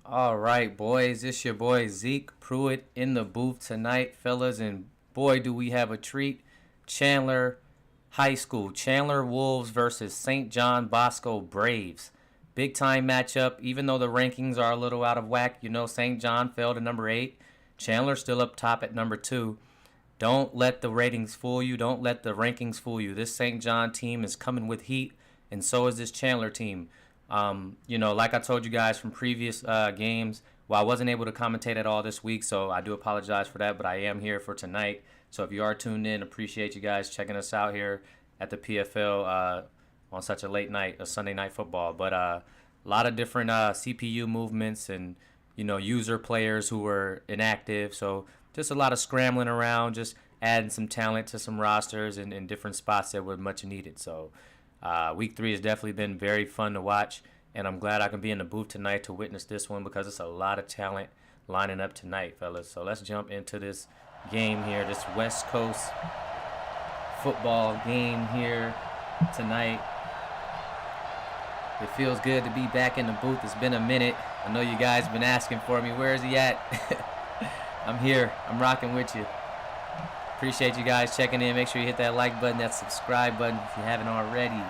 All right, boys, it's your boy Zeke Pruitt in the booth tonight, fellas, and boy, do we have a treat. Chandler High School, Chandler Wolves versus St. John Bosco Braves. Big time matchup, even though the rankings are a little out of whack. You know, St. John fell to number 8. Chandler still up top at number 2. Don't let the ratings fool you. Don't let the rankings fool you. This St. John team is coming with heat, and so is this Chandler team. Like I told you guys from previous games, well, I wasn't able to commentate at all this week, so I do apologize for that, but I am here for tonight. So if you are tuned in, appreciate you guys checking us out here at the PFL on such a late night, a Sunday night football. But a lot of different CPU movements and, user players who were inactive. So just a lot of scrambling around, just adding some talent to some rosters in different spots that were much needed. So week 3 has definitely been very fun to watch, and I'm glad I can be in the booth tonight to witness this one because it's a lot of talent lining up tonight, fellas. So let's jump into this game here, this West Coast football game here tonight. It feels good to be back in the booth. It's been a minute. I know you guys been asking for me. Where is he at? I'm here. I'm rocking with you. Appreciate you guys checking in. Make sure you hit that like button, that subscribe button if you haven't already.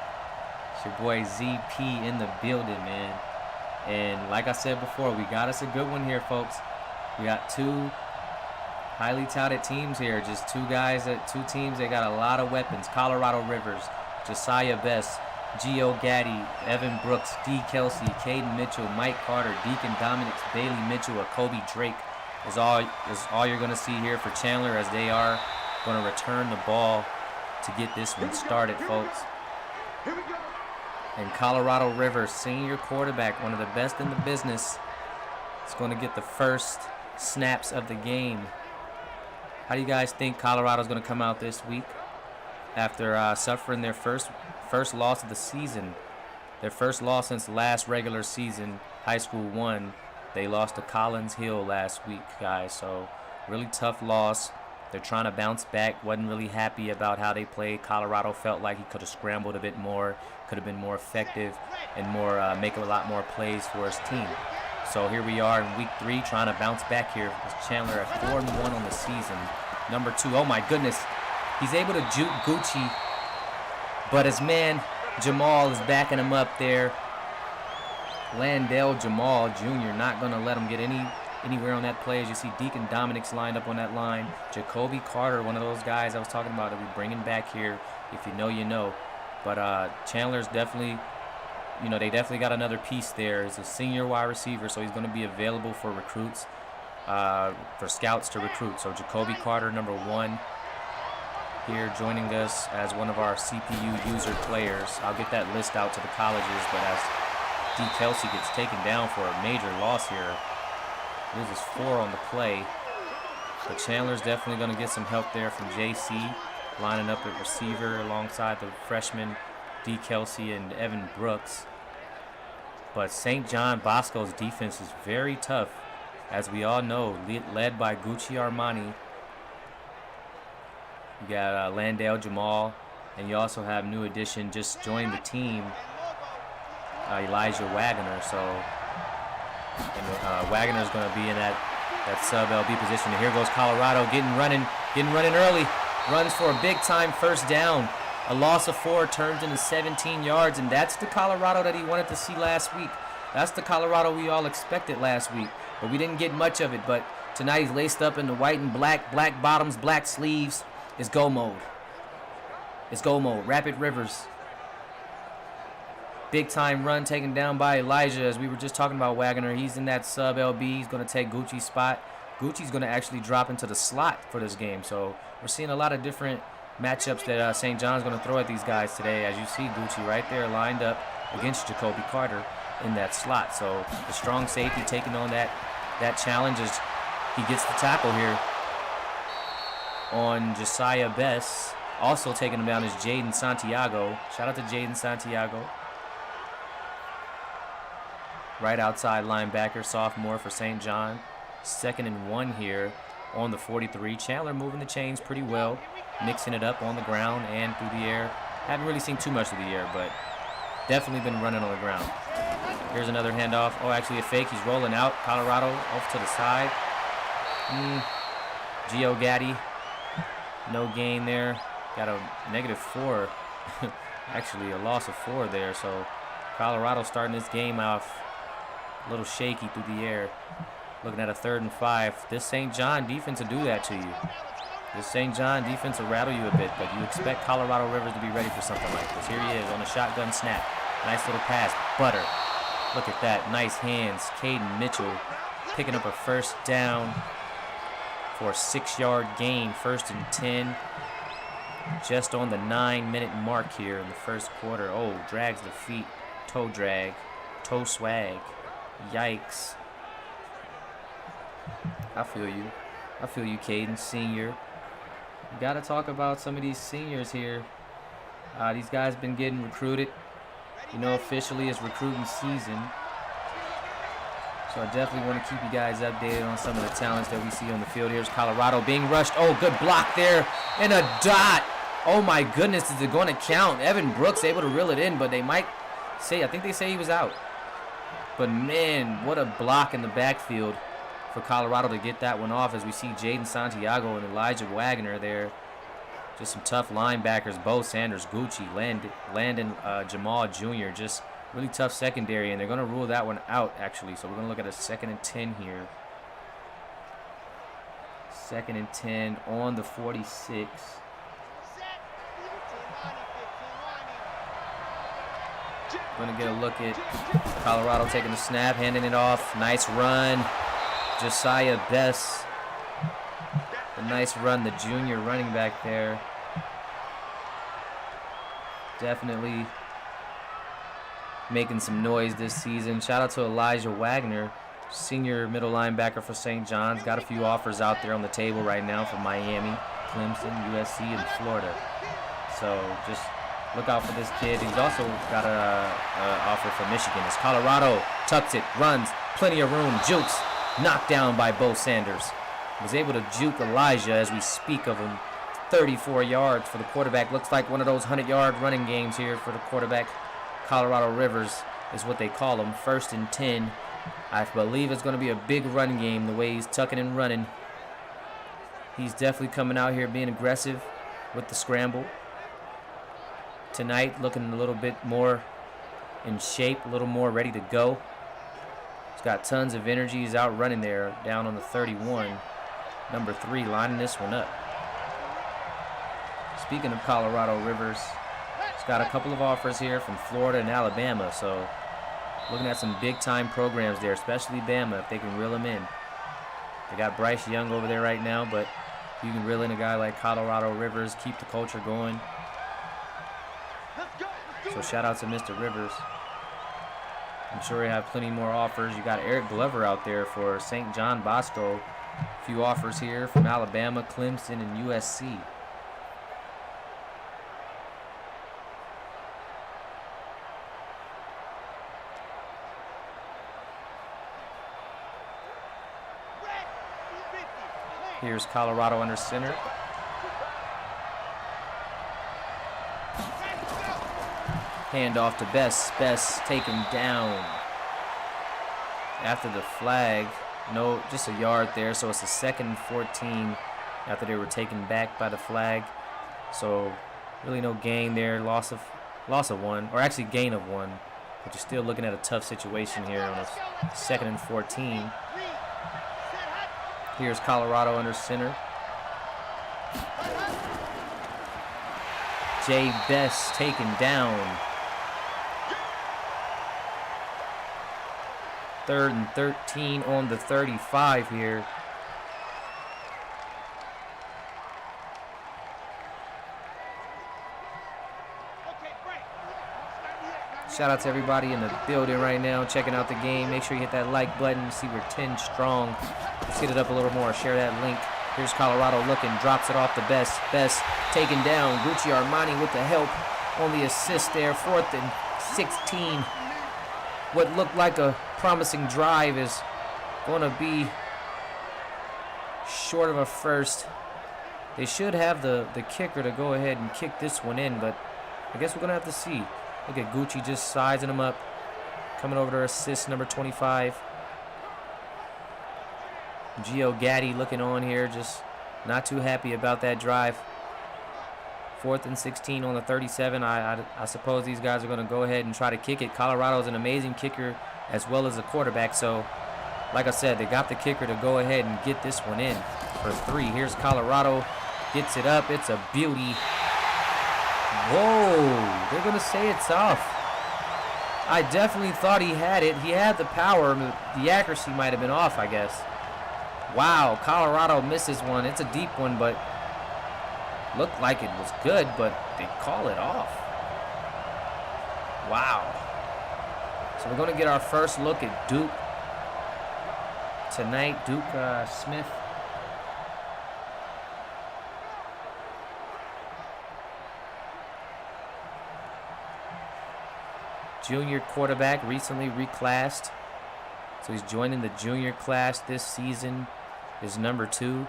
It's your boy ZP in the building, man. And like I said before, we got us a good one here, folks. We got 2 highly touted teams here. Just two teams that got a lot of weapons. Colorado Rivers, Josiah Best, Gio Gaddy, Evan Brooks, D. Kelsey, Caden Mitchell, Mike Carter, Deacon Dominic, Bailey Mitchell, or Kobe Drake is all you're going to see here for Chandler, as they are going to return the ball to get this one started, folks. And Colorado Rivers, senior quarterback, one of the best in the business, is going to get the first snaps of the game. How do you guys think Colorado's going to come out this week after suffering their first loss of the season? Their first loss since last regular season, high school 1. They lost to Collins Hill last week, guys. So really tough loss. They're trying to bounce back. Wasn't really happy about how they played. Colorado felt like he could have scrambled a bit more, could have been more effective, and make a lot more plays for his team. So here we are in week 3, trying to bounce back here. It's Chandler at 4-1 on the season. Number 2, oh my goodness, he's able to juke Gucci, but his man Jamal is backing him up there. Landell Jamal Jr. not going to let him get anywhere on that play. As you see, Deacon Dominic's lined up on that line. Jacoby Carter, one of those guys I was talking about that we're bringing back here. If you know, you know. But Chandler's definitely, they definitely got another piece there. He's a senior wide receiver, so he's going to be available for recruits, for scouts to recruit. So Jacoby Carter, number 1, here joining us as one of our CPU user players. I'll get that list out to the colleges, but as D. Kelsey gets taken down for a major loss here. Loses 4 on the play. But Chandler's definitely going to get some help there from JC, lining up at receiver alongside the freshman D. Kelsey and Evan Brooks. But St. John Bosco's defense is very tough, as we all know, led by Gucci Armani. You got Landale Jamal, and you also have new addition just joined the team, Elijah Wagner. So Wagner's going to be in that sub LB position. And here goes Colorado getting running early. Runs for a big time first down. A loss of 4 turns into 17 yards, and that's the Colorado that he wanted to see last week. That's the Colorado we all expected last week, but we didn't get much of it. But tonight he's laced up in the white and black bottoms, black sleeves. It's go mode. It's go mode. Rapid Rivers. Big time run taken down by Elijah. As we were just talking about Wagner, he's in that sub LB. He's going to take Gucci's spot. Gucci's going to actually drop into the slot for this game. So we're seeing a lot of different matchups that St. John's going to throw at these guys today. As you see, Gucci right there lined up against Jacoby Carter in that slot. So the strong safety taking on that challenge as he gets the tackle here on Josiah Best. Also taking him down is Jaden Santiago. Shout out to Jaden Santiago. Right outside linebacker, sophomore for St. John. 2nd and 1 here on the 43. Chandler moving the chains pretty well, mixing it up on the ground and through the air. Haven't really seen too much of the air, but definitely been running on the ground. Here's another handoff. Oh, actually a fake. He's rolling out. Colorado off to the side. Gio Gaddy. No gain there. Got a -4. Actually, a loss of 4 there. So Colorado starting this game off a little shaky through the air. Looking at a 3rd and 5. This St. John defense will do that to you. This St. John defense will rattle you a bit, but you expect Colorado Rivers to be ready for something like this. Here he is on a shotgun snap. Nice little pass. Butter. Look at that. Nice hands. Caden Mitchell picking up a 1st down for a 6-yard gain. 1st and 10. Just on the 9-minute mark here in the 1st quarter. Oh, drags the feet. Toe drag. Toe swag. Yikes. I feel you. I feel you, Caden, senior. You got to talk about some of these seniors here. These guys been getting recruited. You know, officially it's recruiting season. So I definitely want to keep you guys updated on some of the talents that we see on the field. Here's Colorado being rushed. Oh, good block there. And a dot. Oh, my goodness. Is it going to count? Evan Brooks able to reel it in, but they might say, I think they say he was out. But, man, what a block in the backfield for Colorado to get that one off, as we see Jaden Santiago and Elijah Wagner there. Just some tough linebackers. Bo Sanders, Gucci, Landon Jamal Jr. Just really tough secondary, and they're going to rule that one out, actually. So we're going to look at a 2nd and 10 here. 2nd and 10 on the 46. Going to get a look at Colorado taking the snap, handing it off. Nice run. Josiah Bess. A nice run, the junior running back there. Definitely making some noise this season. Shout out to Elijah Wagner, senior middle linebacker for St. John's. Got a few offers out there on the table right now from Miami, Clemson, USC, and Florida. So just look out for this kid. He's also got an offer from Michigan. As Colorado tucks it, runs, plenty of room, jukes, knocked down by Bo Sanders. Was able to juke Elijah as we speak of him. 34 yards for the quarterback. Looks like one of those 100-yard running games here for the quarterback. Colorado Rivers is what they call him. 1st and 10. I believe it's going to be a big run game the way he's tucking and running. He's definitely coming out here being aggressive with the scramble. Tonight looking a little bit more in shape, a little more ready to go. He's got tons of energy. He's out running there down on the 31. Number 3 lining this one up. Speaking of Colorado Rivers, he's got a couple of offers here from Florida and Alabama. So looking at some big-time programs there, especially Bama, if they can reel him in. They got Bryce Young over there right now, but you can reel in a guy like Colorado Rivers, keep the culture going. So shout out to Mr. Rivers. I'm sure you have plenty more offers. You got Eric Glover out there for St. John Bosco. A few offers here from Alabama, Clemson, and USC. Here's Colorado under center. Handoff to Bess. Bess taken down after the flag. No, just a yard there. So it's a 2nd and 14 after they were taken back by the flag. So really no gain there. Loss of 1, or actually gain of 1. But you're still looking at a tough situation here on a 2nd and 14. Here's Colorado under center. Jay Bess taken down. 3rd and 13 on the 35 here. Shout out to everybody in the building right now checking out the game. Make sure you hit that like button. See, we're 10 strong. Let's get it up a little more. Share that link. Here's Colorado looking. Drops it off to Bess. Bess taken down. Gucci Armani with the help on the assist there. 4th and 16. What looked like a promising drive is going to be short of a first. They should have the kicker to go ahead and kick this one in, but I guess we're going to have to see. Look at Gucci just sizing him up. coming over to assist number 25. Gio Gaddy looking on here, just not too happy about that drive. 4th and 16 on the 37. I suppose these guys are going to go ahead and try to kick it. Colorado's an amazing kicker as well as a quarterback. So, like I said, they got the kicker to go ahead and get this one in for 3. Here's Colorado. Gets it up. It's a beauty. Whoa. They're going to say it's off. I definitely thought he had it. He had the power. The accuracy might have been off, I guess. Wow. Colorado misses one. It's a deep one, but looked like it was good, but they call it off. Wow. So we're going to get our first look at Duke tonight. Duke Smith. Junior quarterback, recently reclassed. So he's joining the junior class this season. Is number 2.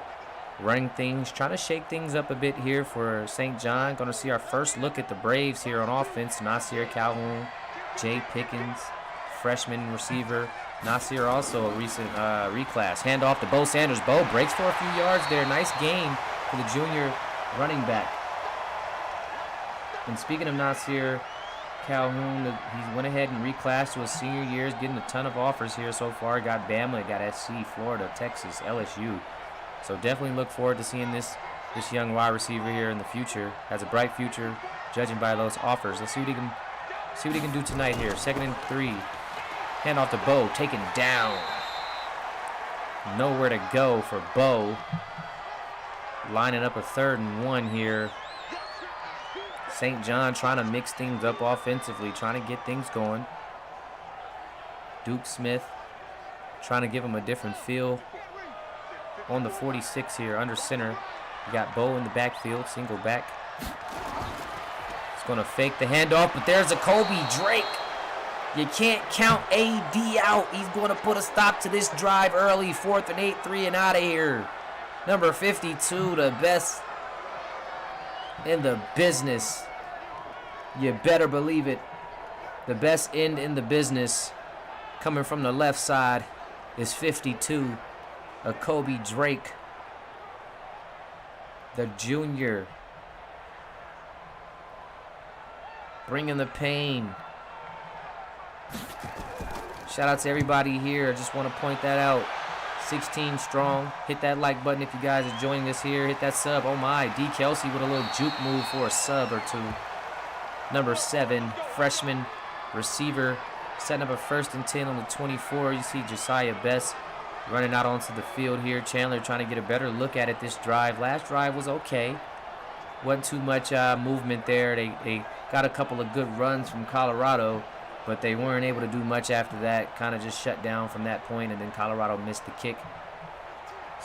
Running things, trying to shake things up a bit here for St. John. Going to see our first look at the Braves here on offense. Nasir Calhoun, Jay Pickens, freshman receiver. Nasir also a recent reclass. Handoff to Bo Sanders. Bo breaks for a few yards there. Nice gain for the junior running back. And speaking of Nasir Calhoun, he went ahead and reclassed to his senior years, getting a ton of offers here so far. Got Bama, got SC, Florida, Texas, LSU. So definitely look forward to seeing this young wide receiver here in the future. Has a bright future, judging by those offers. Let's see what he can do tonight here. 2nd and 3. Hand off to Bo, taken down. Nowhere to go for Bo. Lining up a 3rd and 1 here. St. John trying to mix things up offensively, trying to get things going. Duke Smith trying to give him a different feel. On the 46 here, under center. You got Bo in the backfield, single back. He's going to fake the handoff, but there's a Kobe Drake. You can't count AD out. He's going to put a stop to this drive early. 4th and 8, 3 and out of here. Number 52, the best in the business. You better believe it. The best end in the business, coming from the left side, is 52. A Kobe Drake, the junior, bringing the pain. Shout out to everybody here. I just want to point that out. 16 strong. Hit that like button if you guys are joining us here. Hit that sub. Oh my, D. Kelsey with a little juke move for a sub or 2. Number 7, freshman receiver, setting up a 1st and 10 on the 24. You see Josiah Best running out onto the field here. Chandler trying to get a better look at it this drive. Last drive was okay. Wasn't too much movement there. They got a couple of good runs from Colorado, but they weren't able to do much after that. Kind of just shut down from that point, and then Colorado missed the kick.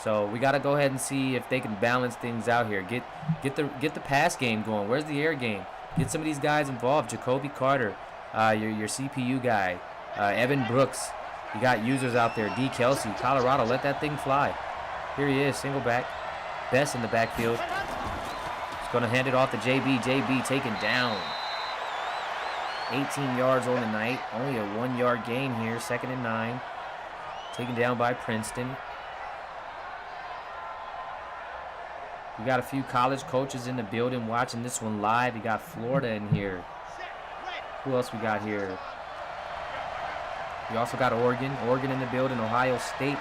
So we got to go ahead and see if they can balance things out here. Get the pass game going. Where's the air game? Get some of these guys involved. Jacoby Carter, your CPU guy, Evan Brooks. You got users out there. D. Kelsey, Colorado, let that thing fly. Here he is, single back. Best in the backfield. He's going to hand it off to JB. JB taken down. 18 yards on the night. Only a 1-yard gain here. 2nd and 9. Taken down by Princeton. We got a few college coaches in the building watching this one live. We got Florida in here. Who else we got here? We also got Oregon. Oregon in the building. Ohio State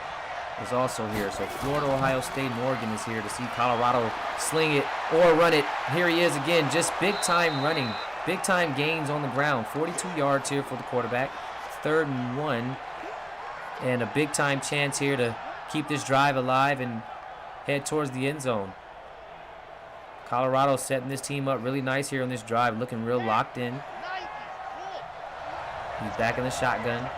is also here. So Florida, Ohio State, and Oregon is here to see Colorado sling it or run it. Here he is again. Just big-time running. Big-time gains on the ground. 42 yards here for the quarterback. 3rd and 1. And a big-time chance here to keep this drive alive and head towards the end zone. Colorado setting this team up really nice here on this drive. Looking real locked in. He's back in the shotgun.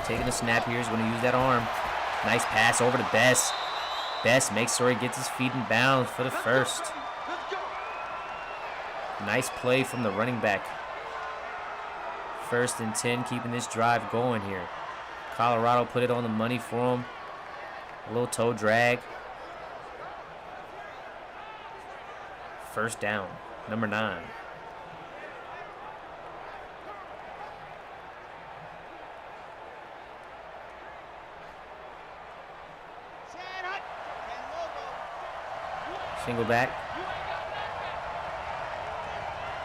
Taking a snap here. He's going to use that arm. Nice pass over to Best. Best makes sure he gets his feet in bounds for the first. Nice play from the running back. 1st and 10, keeping this drive going here. Colorado put it on the money for him. A little toe drag. 1st down, number 9. Single back.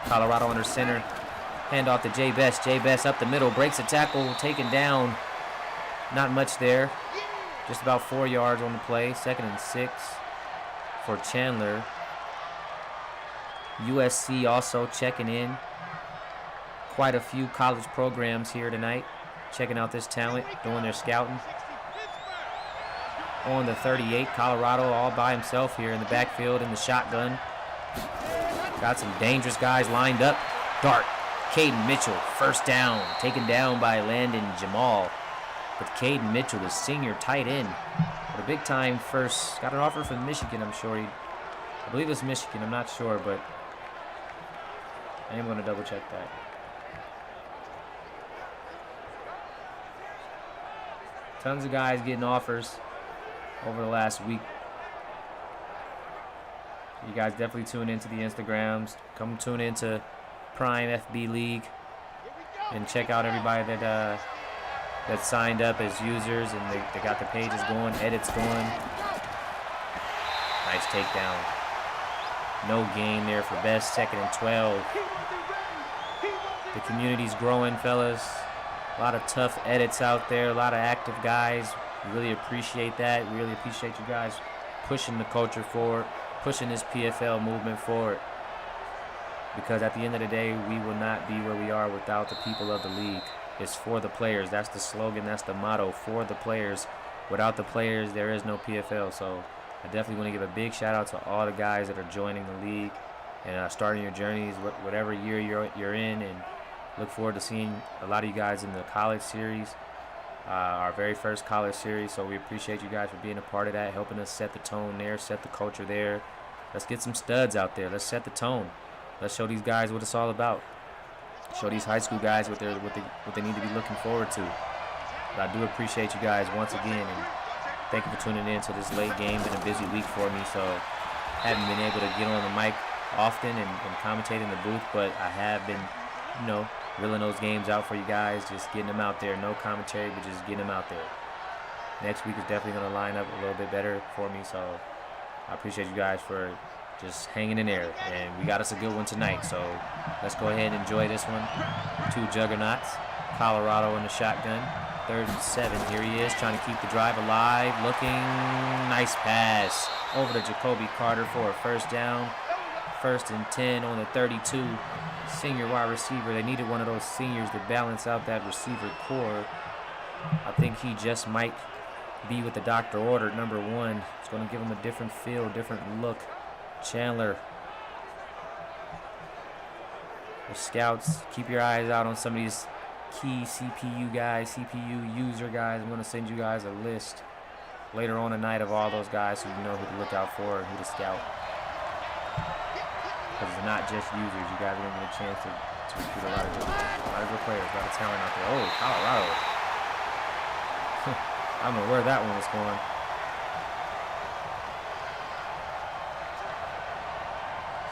Colorado under center. Hand off to Jay Best. Jay Best up the middle. Breaks a tackle. Taken down. Not much there. Just about 4 yards on the play. 2nd and 6 for Chandler. USC also checking in. Quite a few college programs here tonight. Checking out this talent. Doing their scouting. On the 38, Colorado all by himself here in the backfield in the shotgun. Got some dangerous guys lined up. Dart, Caden Mitchell, first down. Taken down by Landon Jamal. But Caden Mitchell, the senior tight end. But a big time first. Got an offer from Michigan, I'm sure. I believe it's Michigan, I'm not sure, but I am going to double check that. Tons of guys getting offers over the last week. You guys definitely tune into the Instagrams. Come tune into Prime FB League and check out everybody that signed up as users, and they got the pages going, edits going. Nice takedown. No gain there for Best. 2nd and 12. The community's growing, fellas. A lot of tough edits out there. A lot of active guys. We really appreciate that. We really appreciate you guys pushing the culture forward, pushing this PFL movement forward. Because at the end of the day, we will not be where we are without the people of the league. It's for the players. That's the slogan. That's the motto. For the players. Without the players, there is no PFL. So I definitely want to give a big shout out to all the guys that are joining the league and starting your journeys, whatever year you're in, and look forward to seeing a lot of you guys in the college series. Our very first college series, so we appreciate you guys for being a part of that, helping us set the tone there, set the culture there. Let's get some studs out there. Let's set the tone. Let's show these guys what it's all about. Show these high school guys what they need to be looking forward to. But I do appreciate you guys once again, and thank you for tuning in to this late game. Been a busy week for me, so haven't been able to get on the mic often and commentate in the booth, but I have been, reeling those games out for you guys, just getting them out there. No commentary, but just getting them out there. Next week is definitely going to line up a little bit better for me, so I appreciate you guys for just hanging in there. And we got us a good one tonight, so let's go ahead and enjoy this one. 2 juggernauts. Colorado in the shotgun. 3rd and 7. Here he is, trying to keep the drive alive. Looking. Nice pass over to Jacoby Carter for a first down. 1st and 10 on the 32. Senior wide receiver. They needed one of those seniors to balance out that receiver core. I think he just might be what the doctor ordered, number 1. It's going to give him a different feel, different look. Chandler. The scouts, keep your eyes out on some of these key CPU guys, CPU user guys. I'm going to send you guys a list later on tonight of all those guys so you know who to look out for and who to scout. Because it's not just users. You guys are going to get a chance to recruit a lot of good players, a lot of talent out there. Oh, Colorado. I don't know where that one was going.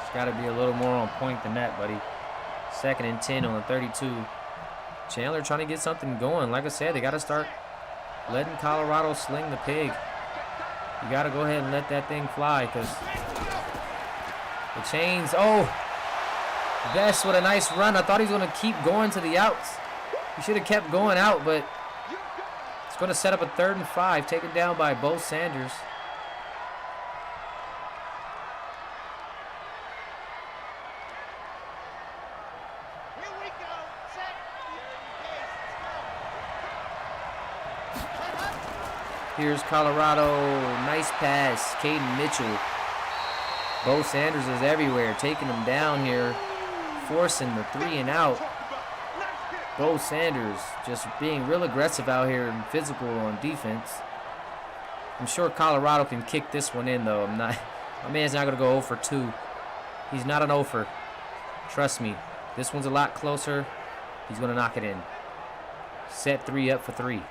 It's got to be a little more on point than that, buddy. 2nd and 10 on the 32. Chandler trying to get something going. Like I said, they got to start letting Colorado sling the pig. You got to go ahead and let that thing fly, because the chains. Oh, Best with a nice run. I thought he was going to keep going to the outs. He should have kept going out, but it's going to set up a 3rd and 5, taken down by Bo Sanders. Here's Colorado. Nice pass. Caden Mitchell. Bo Sanders is everywhere, taking him down here, forcing the 3 and out. Bo Sanders just being real aggressive out here and physical on defense. I'm sure Colorado can kick this one in, though. My man's not going to go 0 for 2. He's not an 0 for. Trust me. This one's a lot closer. He's going to knock it in. Set 3 up for 3.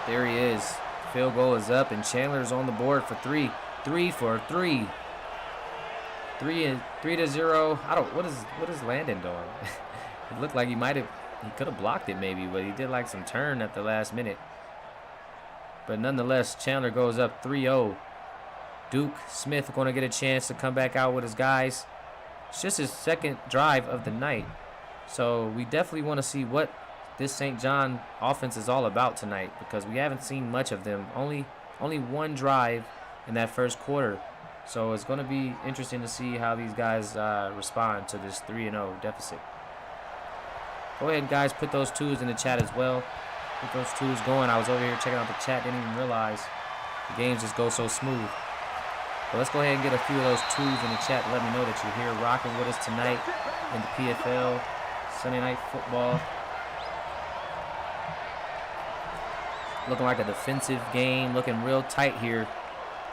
There he is. Field goal is up, and Chandler's on the board for 3. 3 for 3. 3-0. I don't. What is Landon doing? It looked like he could have blocked it maybe, but he did like some turn at the last minute. But nonetheless, Chandler goes up 3-0. Duke Smith going to get a chance to come back out with his guys. It's just his second drive of the night. So we definitely want to see what this St. John offense is all about tonight, because we haven't seen much of them. Only one drive in that first quarter. So it's going to be interesting to see how these guys respond to this 3-0 deficit. Go ahead, guys, put those twos in the chat as well. Get those twos going. I was over here checking out the chat, didn't even realize the games just go so smooth. But let's go ahead and get a few of those twos in the chat to let me know that you're here rocking with us tonight in the PFL Sunday Night Football. Looking like a defensive game, looking real tight here.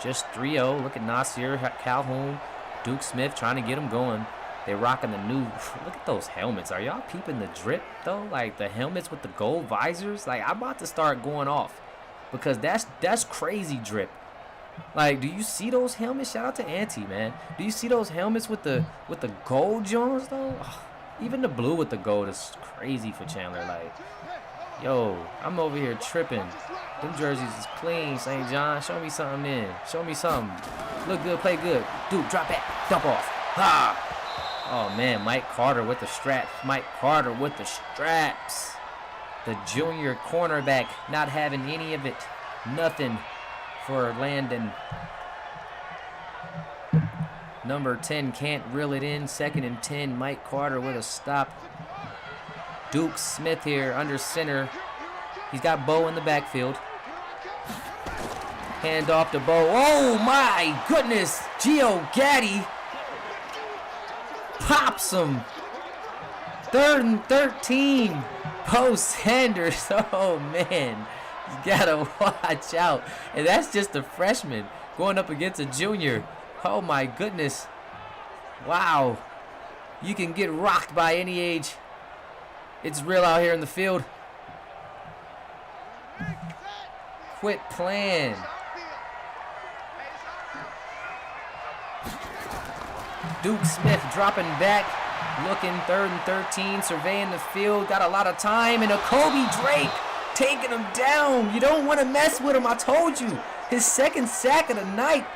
Just 3-0. Look at Nasir, Calhoun, Duke Smith trying to get them going. They're rocking the new. Look at those helmets. Are y'all peeping the drip though? Like the helmets with the gold visors. Like I'm about to start going off because that's crazy drip. Like, do you see those helmets? Shout out to Auntie, man. Do you see those helmets with the gold Jones though? Oh, even the blue with the gold is crazy for Chandler. Like, yo, I'm over here tripping. Them jerseys is clean, St. John. Show me something in. Show me something. Look good, play good. Dude, drop back, dump off. Ha! Oh, man, Mike Carter with the straps. Mike Carter with the straps. The junior cornerback not having any of it. Nothing for Landon. Number 10 can't reel it in. 2nd and 10. Mike Carter with a stop. Duke Smith here under center. He's got Bo in the backfield. Hand off to Bo. Oh, my goodness. Gio Gaddy pops him. 3rd and 13. Bo Sanders. Oh, man. You gotta watch out. And that's just a freshman going up against a junior. Oh, my goodness. Wow. You can get rocked by any age. It's real out here in the field. Quit playing. Duke Smith dropping back, looking 3rd and 13, surveying the field, got a lot of time, and a Kobe Drake taking him down. You don't want to mess with him, I told you. His 2nd sack of the night,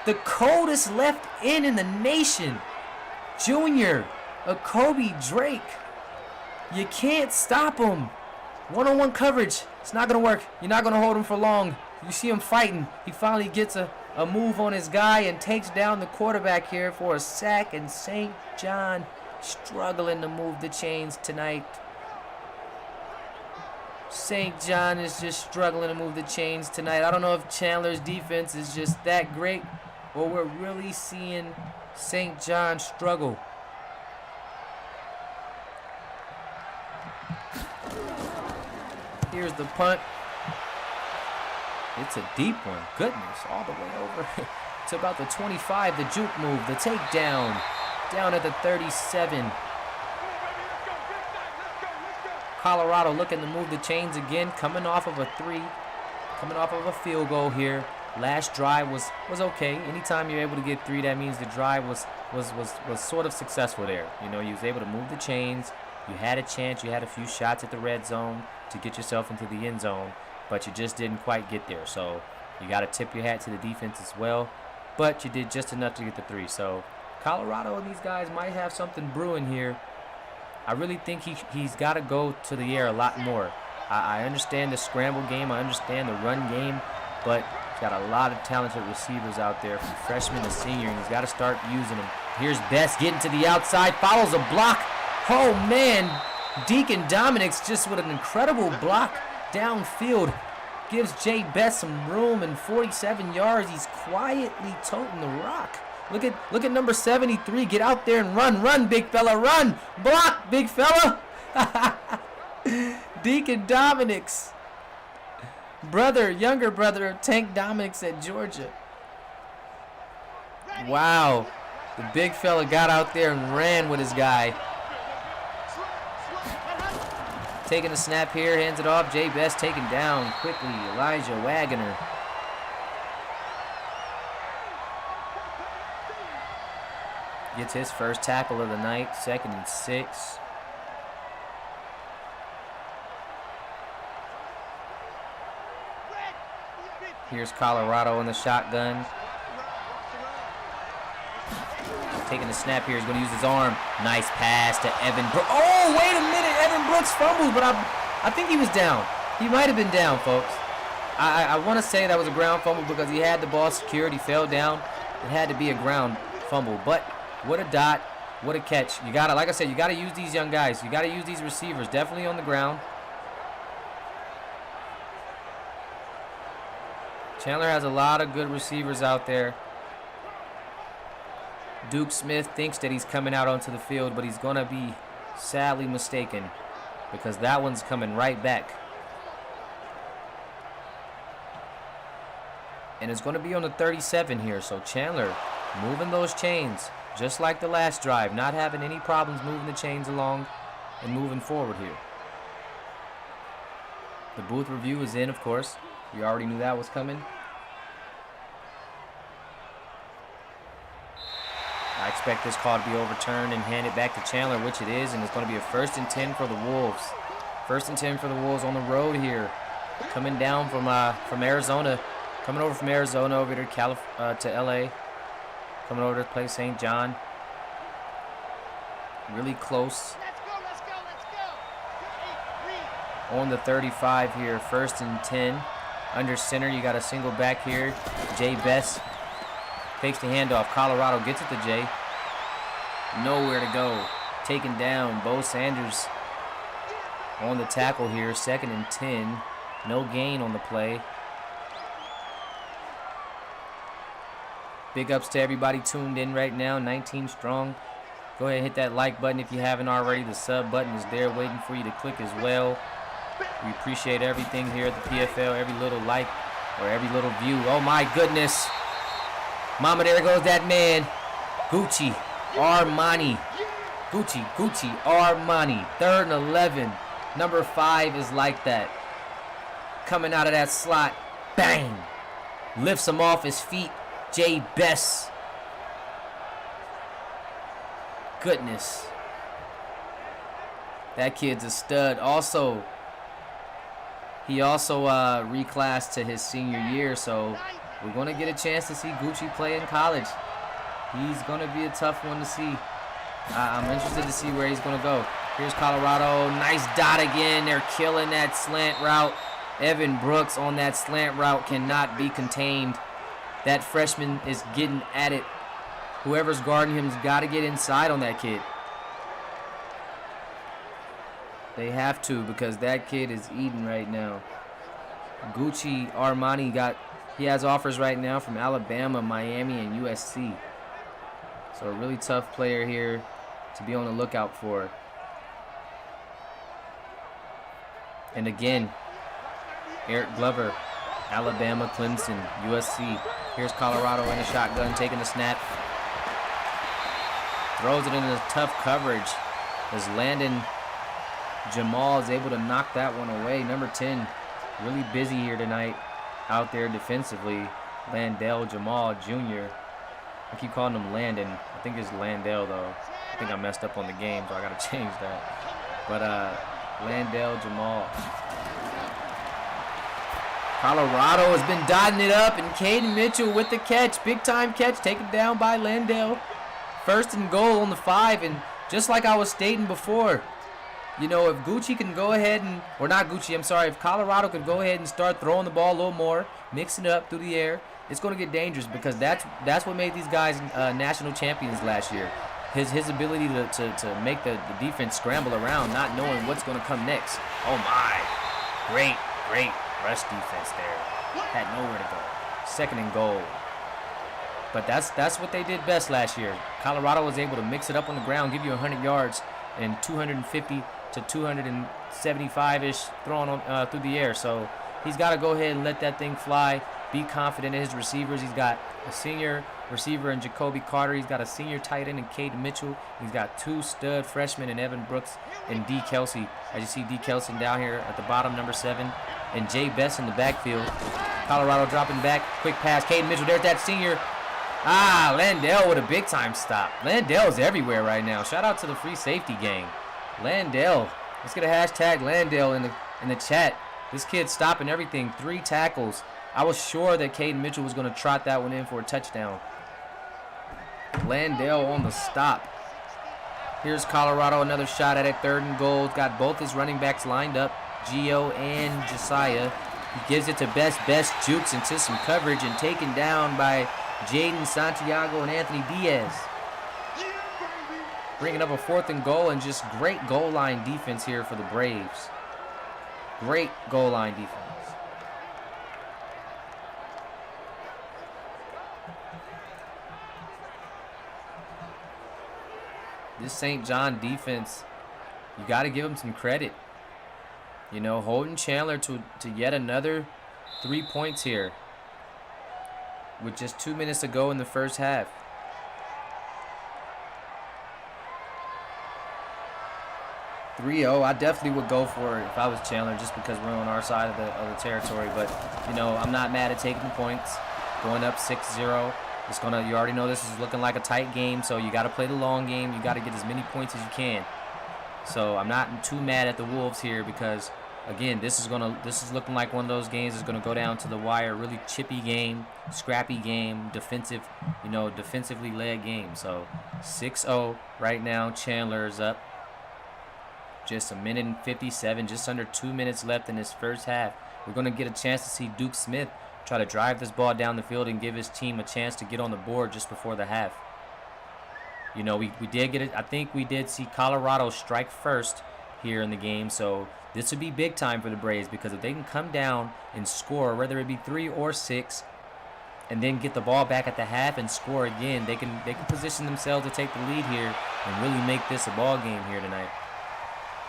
the coldest left in the nation. Junior, a Kobe Drake. You can't stop him. One-on-one coverage. It's not going to work. You're not going to hold him for long. You see him fighting. He finally gets a move on his guy and takes down the quarterback here for a sack. And St. John struggling to move the chains tonight. St. John is just struggling to move the chains tonight. I don't know if Chandler's defense is just that great or we're really seeing St. John struggle. Here's the punt. It's a deep one. Goodness, all the way over to about the 25. The juke move, the takedown. Down at the 37. Colorado looking to move the chains again. Coming off of a 3. Coming off of a field goal here. Last drive was okay. Anytime you're able to get 3, that means the drive was sort of successful there. You know, you was able to move the chains. You had a chance. You had a few shots at the red zone to get yourself into the end zone, but you just didn't quite get there. So you got to tip your hat to the defense as well, but you did just enough to get the 3. So Colorado and these guys might have something brewing here. I really think he's got to go to the air a lot more. I understand the scramble game. I understand the run game, but he's got a lot of talented receivers out there from freshman to senior, and he's got to start using them. Here's Best getting to the outside, follows a block. Oh, man. Deacon Dominic's just with an incredible block downfield. Gives Jay Best some room and 47 yards. He's quietly toting the rock. Look at number 73. Get out there and run. Run, big fella. Run. Block, big fella. Deacon Dominic's younger brother of Tank Dominic's at Georgia. Wow. The big fella got out there and ran with his guy. Taking a snap here, hands it off. Jay Best taken down quickly. Elijah Wagner. Gets his first tackle of the night, 2nd and 6. Here's Colorado in the shotgun. Taking the snap here. He's going to use his arm. Nice pass to Evan Brooks. Oh, wait a minute. Evan Brooks fumbles, but I think he was down. He might have been down, folks. I want to say that was a ground fumble because he had the ball secured. He fell down. It had to be a ground fumble. But what a dot. What a catch. You got to, like I said, you got to use these young guys. You got to use these receivers. Definitely on the ground. Chandler has a lot of good receivers out there. Duke Smith thinks that he's coming out onto the field, but he's going to be sadly mistaken because that one's coming right back. And it's going to be on the 37 here. So Chandler moving those chains just like the last drive, not having any problems moving the chains along and moving forward here. The booth review is in, of course. You already knew that was coming. I expect this call to be overturned and handed back to Chandler, which it is, and it's going to be a 1st and 10 for the Wolves. 1st and 10 for the Wolves on the road here. Coming down from Arizona. Coming over from Arizona over to LA. Coming over to play St. John. Really close. Let's go. On the 35 here, 1st and 10. Under center, you got a single back here. Jay Best fakes the handoff. Colorado gets it to Jay. Nowhere to go. Taken down. Bo Sanders on the tackle here. 2nd and 10. No gain on the play. Big ups to everybody tuned in right now. 19 strong. Go ahead and hit that like button if you haven't already. The sub button is there waiting for you to click as well. We appreciate everything here at the PFL. Every little like or every little view. Oh my goodness. Mama, there goes that man. Gucci Armani. Gucci Armani. 3rd and 11. Number 5 is like that. Coming out of that slot. Bang. Lifts him off his feet. Jay Best. Goodness. That kid's a stud. He also reclassed to his senior year, so we're going to get a chance to see Gucci play in college. He's going to be a tough one to see. I'm interested to see where he's going to go. Here's Colorado. Nice dot again. They're killing that slant route. Evan Brooks on that slant route cannot be contained. That freshman is getting at it. Whoever's guarding him's got to get inside on that kid. They have to because that kid is eating right now. Gucci Armani he has offers right now from Alabama, Miami, and USC. So a really tough player here to be on the lookout for. And again, Eric Glover, Alabama, Clemson, USC. Here's Colorado in the shotgun, taking the snap. Throws it into tough coverage as Landon Jamal is able to knock that one away. Number 10, really busy here tonight out there defensively. Landell Jamal Jr. I keep calling him Landon. I think it's Landell, though. I think I messed up on the game, so I got to change that. But Landell Jamal. Colorado has been dotting it up, and Caden Mitchell with the catch. Big-time catch taken down by Landell. 1st and goal on the 5, and just like I was stating before, you know, if Gucci can go ahead and, or not Gucci, I'm sorry, if Colorado could go ahead and start throwing the ball a little more, mixing it up through the air, it's going to get dangerous because that's what made these guys national champions last year. His ability to make the defense scramble around, not knowing what's going to come next. Oh my, great rush defense there. Had nowhere to go. 2nd and goal. But that's what they did best last year. Colorado was able to mix it up on the ground, give you 100 yards and 250 to 275-ish thrown on through the air. So he's got to go ahead and let that thing fly. Be confident in his receivers. He's got a senior receiver in Jacoby Carter. He's got a senior tight end in Caden Mitchell. He's got 2 stud freshmen in Evan Brooks and D. Kelsey. As you see D. Kelsey down here at the bottom, number 7. And Jay Best in the backfield. Colorado dropping back. Quick pass. Caden Mitchell. There's that senior. Ah, Landell with a big-time stop. Landell's everywhere right now. Shout out to the free safety gang. Landell. Let's get a hashtag Landell in the chat. This kid's stopping everything. 3 tackles. I was sure that Caden Mitchell was going to trot that one in for a touchdown. Landell on the stop. Here's Colorado, another shot at it. 3rd and goal. Got both his running backs lined up, Gio and Josiah. He gives it to Best. Best jukes into some coverage and taken down by Jaden Santiago and Anthony Diaz. Bringing up a 4th and goal, and just great goal line defense here for the Braves. Great goal line defense. This St. John defense, you got to give them some credit. You know, holding Chandler to yet another 3 points here with just 2 minutes to go in the first half. I definitely would go for it if I was Chandler, just because we're on our side of the territory. But, you know, I'm not mad at taking the points. Going up 6-0. You already know this is looking like a tight game, so you got to play the long game. You got to get as many points as you can. So I'm not too mad at the Wolves here because, again, this is looking like one of those games that's going to go down to the wire. Really chippy game, scrappy game, defensively led game. So 6-0 right now. Chandler is up. Just 1:57, just under 2 minutes left in this first half. We're going to get a chance to see Duke Smith try to drive this ball down the field and give his team a chance to get on the board just before the half. You know, we did get it. I think we did see Colorado strike first here in the game, so this would be big time for the Braves, because if they can come down and score, whether it be 3 or 6, and then get the ball back at the half and score again, they can position themselves to take the lead here and really make this a ball game here tonight.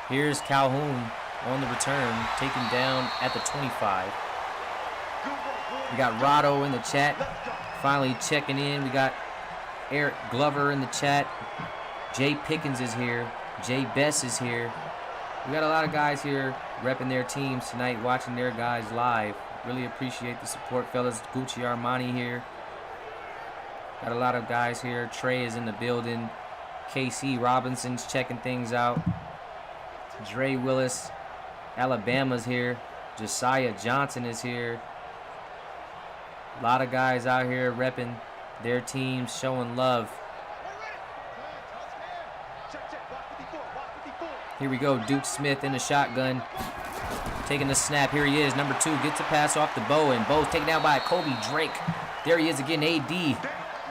Here's Calhoun on the return, taken down at the 25. We got Rado in the chat, finally checking in. We got Eric Glover in the chat. Jay Pickens is here. Jay Bess is here. We got a lot of guys here repping their teams tonight, watching their guys live. Really appreciate the support, fellas. Gucci Armani here. Got a lot of guys here. Trey is in the building. KC Robinson's checking things out. Dre Willis, Alabama's here. Josiah Johnson is here. A lot of guys out here repping their teams, showing love. Here we go, Duke Smith in the shotgun. Taking the snap, here he is, number 2, gets a pass off to Bo, and Bo's taken down by Kobe Drake. There he is again, AD.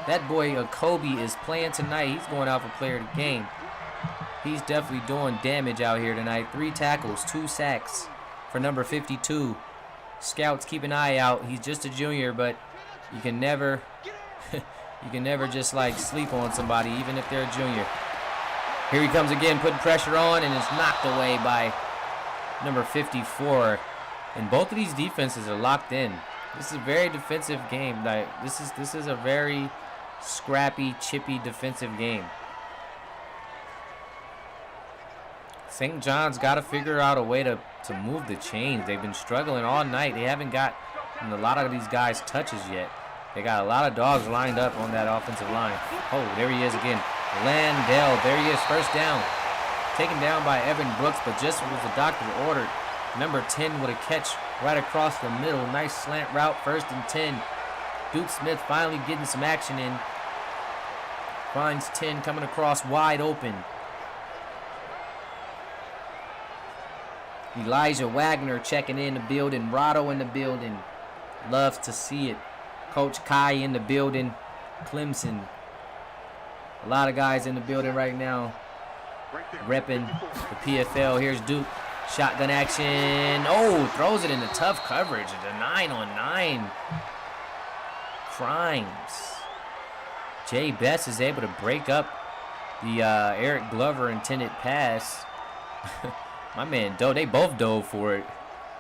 That boy, Kobe, is playing tonight. He's going out for player of the game. He's definitely doing damage out here tonight. 3 tackles, 2 sacks for number 52. Scouts, keep an eye out. He's just a junior, but you can never just like sleep on somebody, even if they're a junior. Here he comes again, putting pressure on, and is knocked away by number 54. And both of these defenses are locked in. This is a very defensive game. Like this is a very scrappy, chippy defensive game. St. John's got to figure out a way to move the chains. They've been struggling all night. They haven't got a lot of these guys touches yet. They got a lot of dogs lined up on that offensive line. Oh, there he is again. Landell, there he is, first down. Taken down by Evan Brooks, but just as the doctor ordered. Number 10 with a catch right across the middle. Nice slant route, 1st and 10. Duke Smith finally getting some action in. Finds 10 coming across wide open. Elijah Wagner checking in the building. Rado in the building. Loves to see it. Coach Kai in the building. Clemson. A lot of guys in the building right now. Repping the PFL. Here's Duke. Shotgun action. Oh, throws it into tough coverage. The 9-on-9. Crimes. Jay Bess is able to break up the Eric Glover intended pass. My man, they both dove for it.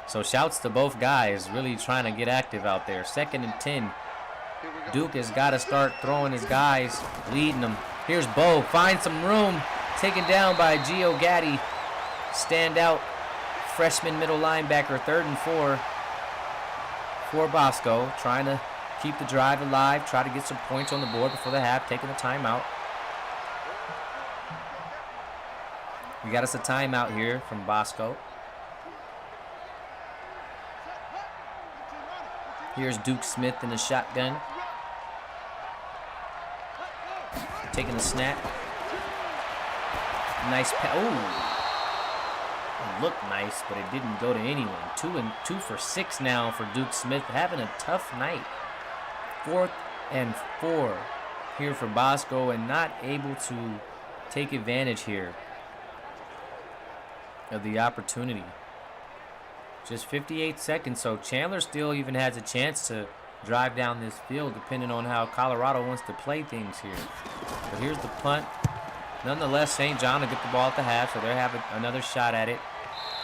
So shouts to both guys, really trying to get active out there. 2nd and 10. Duke has got to start throwing his guys, leading them. Here's Bo, finds some room. Taken down by Gio Gaddy. Standout freshman middle linebacker, 3rd and 4 for Bosco. Trying to keep the drive alive, try to get some points on the board before the half, taking a timeout. We got us a timeout here from Bosco. Here's Duke Smith in the shotgun. Taking the snap. Nice pass. Oh! It looked nice, but it didn't go to anyone. 2 for 6 now for Duke Smith. Having a tough night. 4th and 4 here for Bosco, and not able to take advantage here of the opportunity. Just 58 seconds, so Chandler still even has a chance to drive down this field depending on how Colorado wants to play things here. But here's the punt. Nonetheless, St. John will get the ball at the half, so they'll have another shot at it.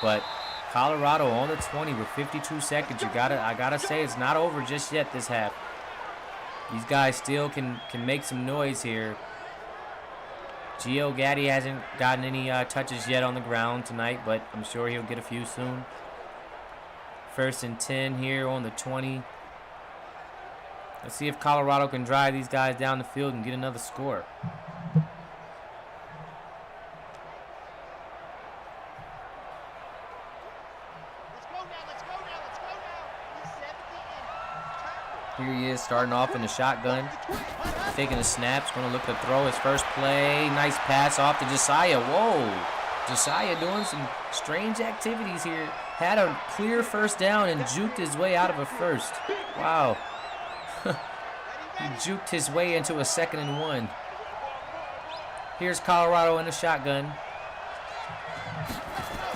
But Colorado on the 20 with 52 seconds. I gotta say, it's not over just yet this half. These guys still can make some noise here. Gio Gaddy hasn't gotten any touches yet on the ground tonight, but I'm sure he'll get a few soon. 1st and 10 here on the 20. Let's see if Colorado can drive these guys down the field and get another score. Here he is starting off in the shotgun. Taking the snaps, going to look to throw his first play. Nice pass off to Josiah. Whoa. Josiah doing some strange activities here. Had a clear first down and juked his way out of a first. Wow. He juked his way into a 2nd and 1. Here's Colorado in the shotgun.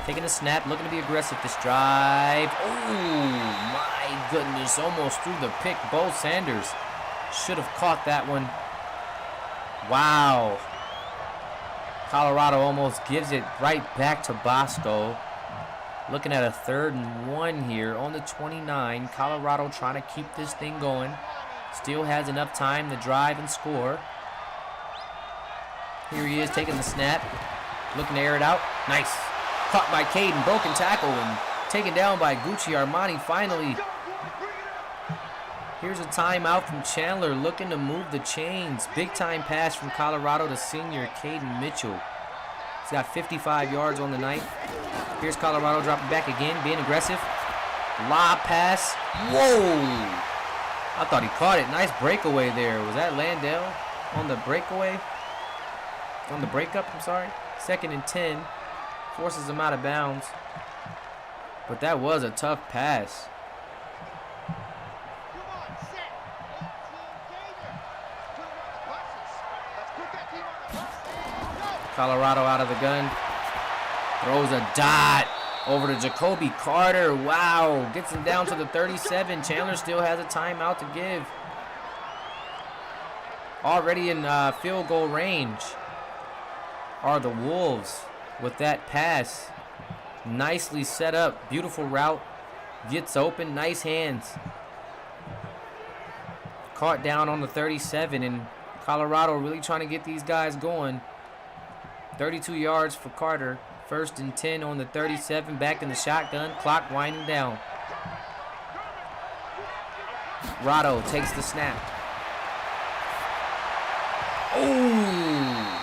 Taking the snap, looking to be aggressive this drive. Oh, my goodness. Almost threw the pick. Bo Sanders should have caught that one. Wow. Colorado almost gives it right back to Bosco. Looking at a 3rd and 1 here on the 29. Colorado trying to keep this thing going. Still has enough time to drive and score. Here he is taking the snap. Looking to air it out. Nice. Caught by Caden. Broken tackle and taken down by Gucci Armani finally. Here's a timeout from Chandler looking to move the chains. Big time pass from Colorado to senior Caden Mitchell. He's got 55 yards on the night. Here's Colorado dropping back again, being aggressive. Lob pass. Whoa! I thought he caught it. Nice breakaway there. Was that Landell on the breakaway? On the breakup, I'm sorry. 2nd and 10. Forces him out of bounds. But that was a tough pass. Colorado out of the gun. Throws a dot over to Jacoby Carter. Wow. Gets him down to the 37. Chandler still has a timeout to give. Already in field goal range are the Wolves with that pass. Nicely set up. Beautiful route. Gets open. Nice hands. Caught down on the 37, and Colorado really trying to get these guys going. 32 yards for Carter. 1st and 10 on the 37. Back in the shotgun. Clock winding down. Rado takes the snap. Oh!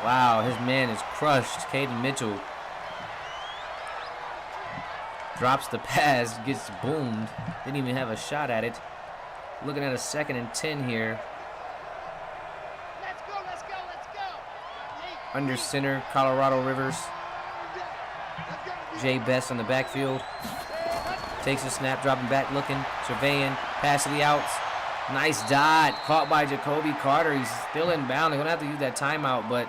Wow, his man is crushed. Caden Mitchell drops the pass, gets boomed. Didn't even have a shot at it. Looking at a 2nd and 10 here. Let's go. Under center, Colorado Rivers. Jay Best on the backfield. Takes a snap, dropping back, looking, surveying, pass to the outs. Nice dot, caught by Jacoby Carter. He's still inbound. They're gonna have to use that timeout, but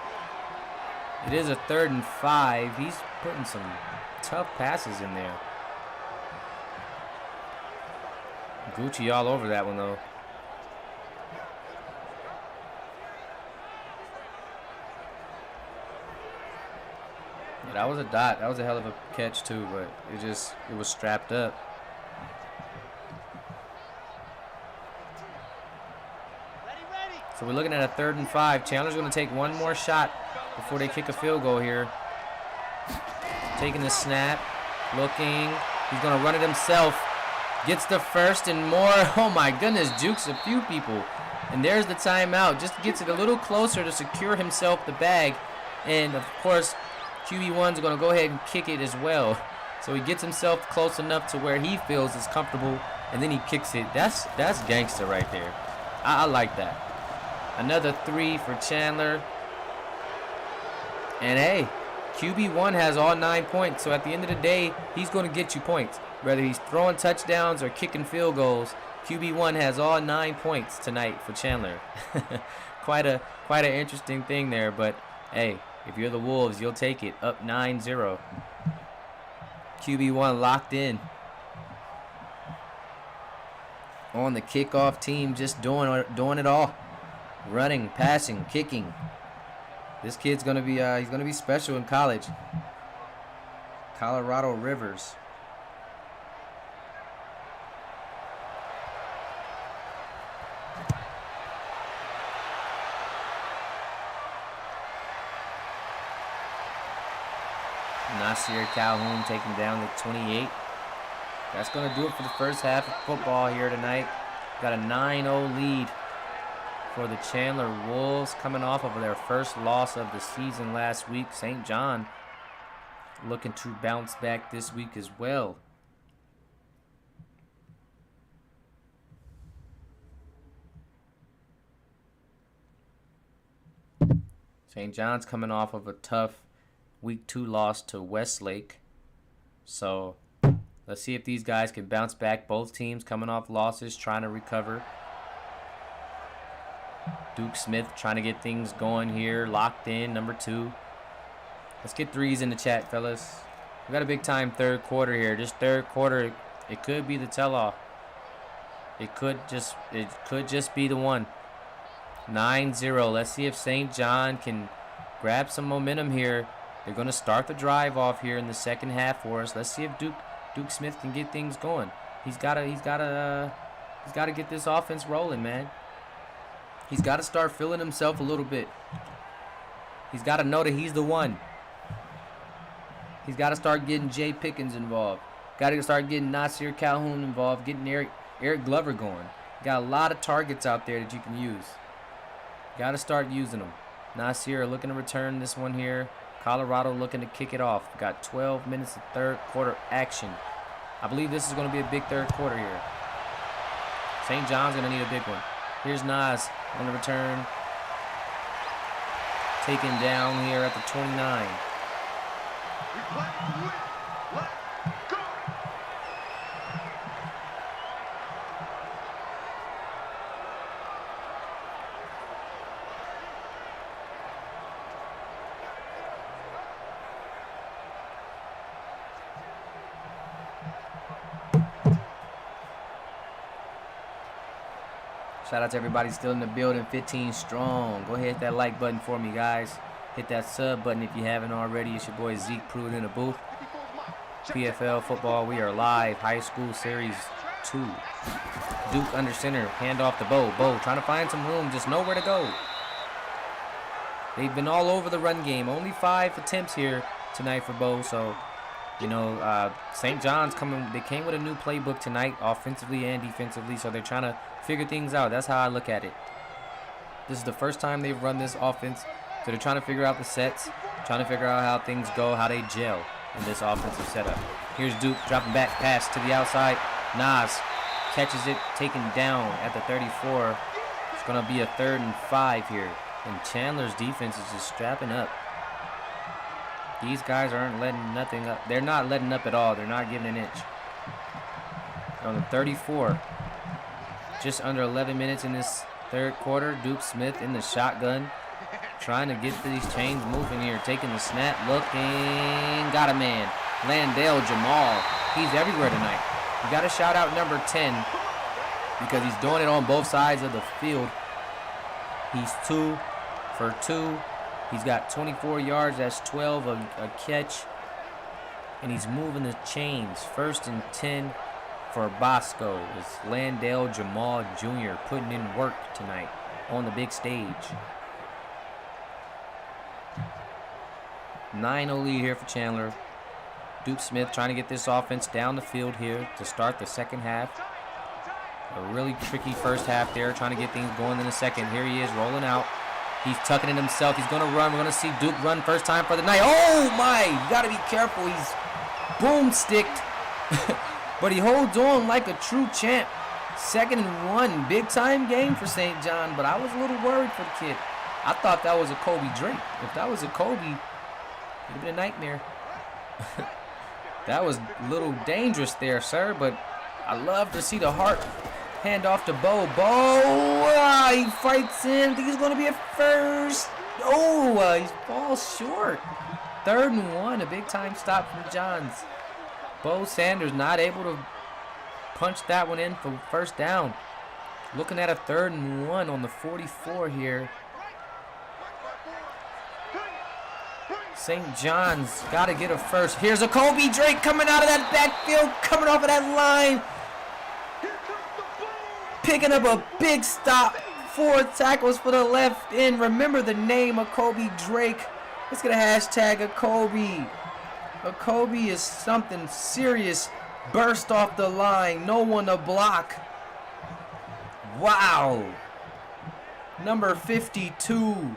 it is a 3rd and 5. He's putting some tough passes in there. Gucci all over that one, though. Yeah, that was a dot. That was a hell of a catch, too, but it was strapped up. So we're looking at a 3rd and 5. Chandler's going to take one more shot before they kick a field goal here. Taking the snap, looking. He's going to run it himself. Gets the first and more. Oh my goodness, jukes a few people. And there's the timeout. Just gets it a little closer to secure himself the bag. And of course, QB1's going to go ahead and kick it as well. So he gets himself close enough to where he feels is comfortable. And then he kicks it. That's gangster right there. I like that. Another 3 for Chandler. And hey, QB1 has all 9 points. So at the end of the day, he's going to get you points. Whether he's throwing touchdowns or kicking field goals, QB1 has all 9 points tonight for Chandler. quite an interesting thing there. But hey, if you're the Wolves, you'll take it. Up 9-0. QB1 locked in. On the kickoff team, just doing it all. Running, passing, kicking. This kid's gonna be he's gonna be special in college. Colorado Rivers. Nasir Calhoun taking down the 28. That's going to do it for the first half of football here tonight. Got a 9-0 lead for the Chandler Wolves coming off of their first loss of the season last week. St. John looking to bounce back this week as well. St. John's coming off of a tough Week 2 loss to Westlake. So let's see if these guys can bounce back. Both teams coming off losses, trying to recover. Duke Smith trying to get things going here. Locked in, number 2. Let's get threes in the chat, fellas. We got a big time third quarter here. This third quarter, it could be the tell-off. It could just be the one. 9-0. Let's see if St. John can grab some momentum here. They're going to start the drive off here in the second half for us. Let's see if Duke Smith can get things going. He's got to get this offense rolling, man. He's got to start feeling himself a little bit. He's got to know that he's the one. He's got to start getting Jay Pickens involved. Got to start getting Nasir Calhoun involved, getting Eric Glover going. Got a lot of targets out there that you can use. Got to start using them. Nasir looking to return this one here. Colorado looking to kick it off. Got 12 minutes of third quarter action. I believe this is going to be a big third quarter here. St. John's going to need a big one. Here's Nas on the return. Taken down here at the 29. Shout out to everybody still in the building. 15 strong. Go ahead, hit that like button for me, guys. Hit that sub button if you haven't already. It's your boy Zeke Pruitt in the booth. PFL football, we are live. High school series 2. Duke under center. Hand off to Bo. Bo trying to find some room. Just nowhere to go. They've been all over the run game. Only 5 attempts here tonight for Bo. So, you know, St. John's they came with a new playbook tonight, offensively and defensively. So they're trying to figure things out. That's how I look at it. This is the first time they've run this offense. So they're trying to figure out the sets, trying to figure out how things go, how they gel in this offensive setup. Here's Duke dropping back pass to the outside. Nas catches it, taken down at the 34. It's going to be a 3rd and 5 here. And Chandler's defense is just strapping up. These guys aren't letting nothing up. They're not letting up at all. They're not giving an inch. On the 34. Just under 11 minutes in this third quarter. Duke Smith in the shotgun. Trying to get these chains moving here. Taking the snap. Looking. Got a man. Landale Jamal. He's everywhere tonight. You got to shout out number 10. Because he's doing it on both sides of the field. He's 2 for 2. He's got 24 yards. That's 12 a catch. And he's moving the chains. 1st and 10 for Bosco. It's Landale Jamal Jr. putting in work tonight on the big stage. 9-0 lead here for Chandler. Duke Smith trying to get this offense down the field here to start the second half. A really tricky first half there, trying to get things going in the second. Here he is rolling out. He's tucking it himself. He's going to run. We're going to see Duke run first time for the night. Oh, my. You got to be careful. He's boomsticked. But he holds on like a true champ. 2nd and 1. Big time game for St. John, but I was a little worried for the kid. I thought that was a Kobe Drake. If that was a Kobe, it would have been a nightmare. That was a little dangerous there, sir, but I love to see the heart. Hand off to Bo. Bo, he fights in. I think he's going to be a first. Oh, he falls short. 3rd and 1, a big time stop from Johns. Bo Sanders not able to punch that one in for first down. Looking at a 3rd and 1 on the 44 here. St. John's got to get a first. Here's a Kobe Drake coming out of that backfield, coming off of that line. Picking up a big stop. 4 tackles for the left end. Remember the name of Kobe Drake. Let's get a hashtag of Kobe. A Kobe is something serious. Burst off the line. No one to block. Wow. Number 52.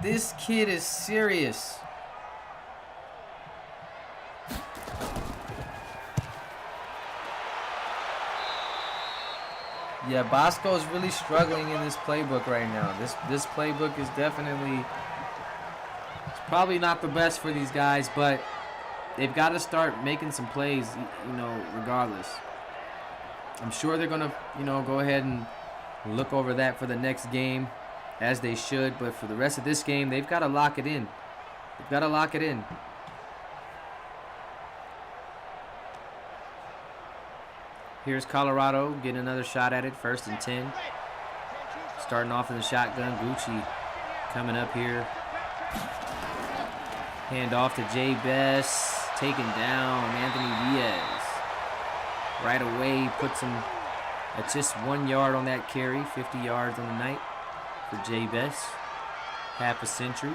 This kid is serious. Yeah, Bosco's really struggling in this playbook right now. This playbook is definitely, it's probably not the best for these guys, but they've got to start making some plays, you know, regardless. I'm sure they're going to, you know, go ahead and look over that for the next game, as they should, but for the rest of this game, they've got to lock it in. They've got to lock it in. Here's Colorado getting another shot at it, 1st and 10. Starting off in the shotgun. Gucci coming up here. Hand off to Jay Bess. Taken down Anthony Diaz. Right away, puts him at just 1 yard on that carry. 50 yards on the night for Jay Bess. Half a century.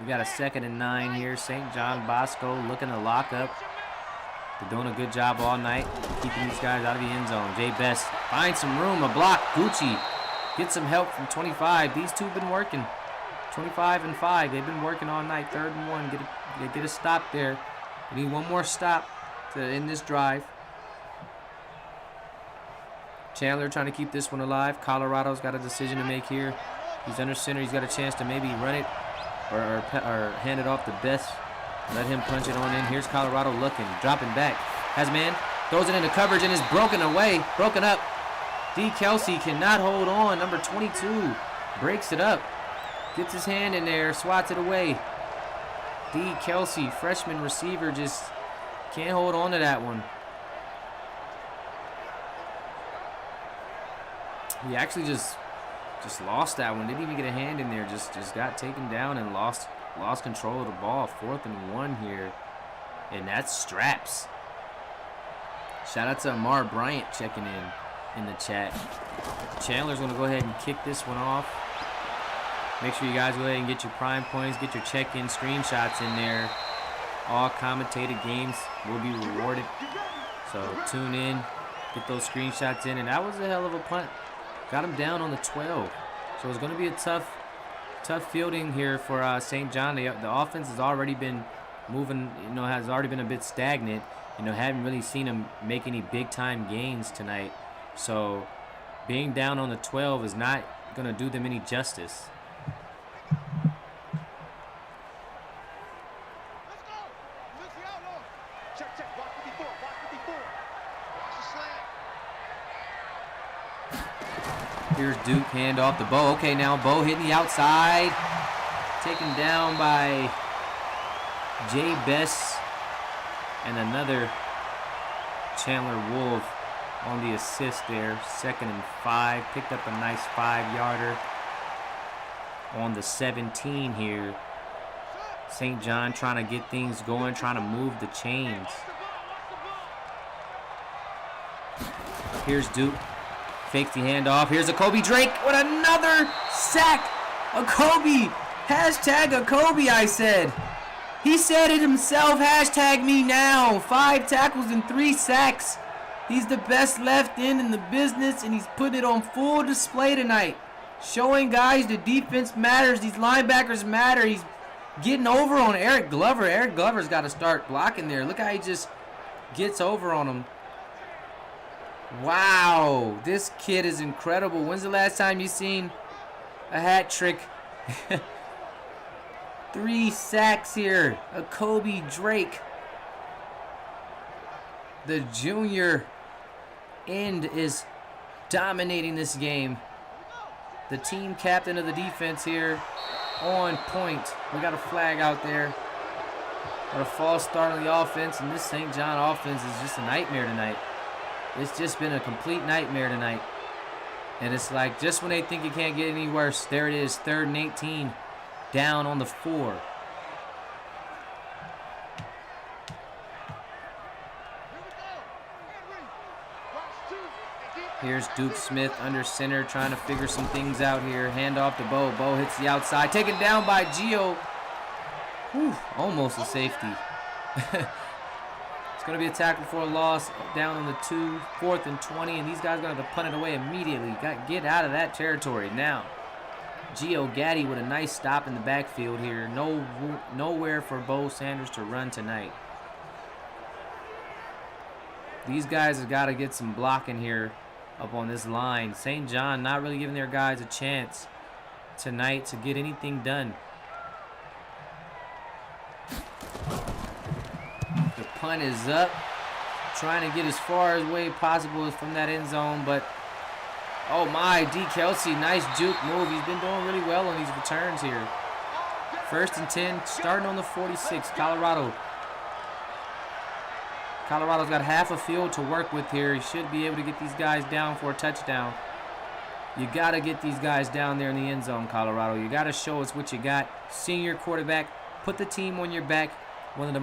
We got a 2nd and 9 here. St. John Bosco looking to lock up. They're doing a good job all night, keeping these guys out of the end zone. Jay Best finds some room, a block. Gucci gets some help from 25. These two have been working. 25 and 5. They've been working all night. 3rd and 1. Get a stop there. We need one more stop to end this drive. Chandler trying to keep this one alive. Colorado's got a decision to make here. He's under center. He's got a chance to maybe run it or hand it off to Best. Let him punch it on in. Here's Colorado looking, dropping back. Has man, throws it into coverage and is broken up. D. Kelsey cannot hold on. Number 22 breaks it up. Gets his hand in there, swats it away. D. Kelsey, freshman receiver, just can't hold on to that one. He actually just lost that one. Didn't even get a hand in there. Just got taken down and lost control of the ball. 4th and 1 here. And that's straps. Shout out to Amar Bryant checking in the chat. Chandler's going to go ahead and kick this one off. Make sure you guys go ahead and get your prime points, get your check-in screenshots in there. All commentated games will be rewarded. So tune in, get those screenshots in. And that was a hell of a punt. Got him down on the 12. So it's going to be a tough fielding here for St. John. The offense has already been moving, has already been a bit stagnant. Haven't really seen him make any big-time gains tonight. So being down on the 12 is not going to do them any justice. Here's Duke, hand off to Bo. Okay, now Bo hitting the outside. Taken down by Jay Bess. And another Chandler Wolf on the assist there. 2nd and 5. Picked up a nice 5-yarder on the 17 here. St. John trying to get things going, trying to move the chains. Here's Duke. fakes the handoff. Here's a Kobe Drake with another sack. A Kobe. Hashtag a Kobe, I said. He said it himself. Hashtag me now. 5 tackles and 3 sacks. He's the best left end in the business, and he's putting it on full display tonight. Showing guys the defense matters. These linebackers matter. He's getting over on Eric Glover. Eric Glover's got to start blocking there. Look how he just gets over on him. Wow, this kid is incredible. When's the last time you seen a hat trick? 3 sacks here. A Kobe Drake. The junior end is dominating this game. The team captain of the defense here on point. We got a flag out there. Got a false start on the offense, and this St. John offense is just a nightmare tonight. It's just been a complete nightmare tonight. And it's like just when they think it can't get any worse, there it is, 3rd and 18, down on the 4. Here's Duke Smith under center trying to figure some things out here. Hand off to Bo. Bo hits the outside. Taken down by Gio. Whew, almost a safety. It's going to be a tackle for a loss down on the 2, 4th and 20. And these guys are going to have to punt it away immediately. Get out of that territory now. Gio Gaddy with a nice stop in the backfield here. Nowhere for Bo Sanders to run tonight. These guys have got to get some blocking here up on this line. St. John not really giving their guys a chance tonight to get anything done. The punt is up. Trying to get as far away possible from that end zone, but oh my, D. Kelsey, nice juke move. He's been doing really well on these returns here. 1st and 10, starting on the 46, Colorado. Colorado's got half a field to work with here. He should be able to get these guys down for a touchdown. You got to get these guys down there in the end zone, Colorado. You got to show us what you got. Senior quarterback, put the team on your back. One of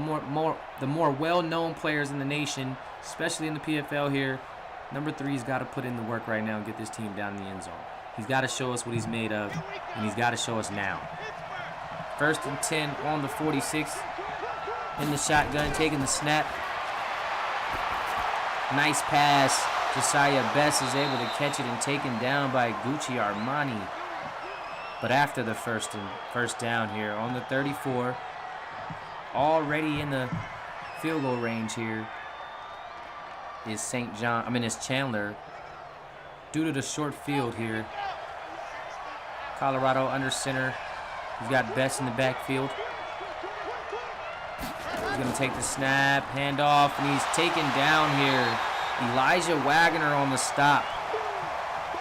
the more well-known players in the nation, especially in the PFL here. Number 3's got to put in the work right now and get this team down in the end zone. He's got to show us what he's made of, and he's got to show us now. 1st and 10 on the 46. In the shotgun, taking the snap. Nice pass. Josiah Best is able to catch it and taken down by Gucci Armani. But after the first down here on the 34, already in the field goal range here is Chandler. Due to the short field here, Colorado under center. He's got Best in the backfield. He's going to take the snap, hand off, and he's taken down here. Elijah Wagner on the stop.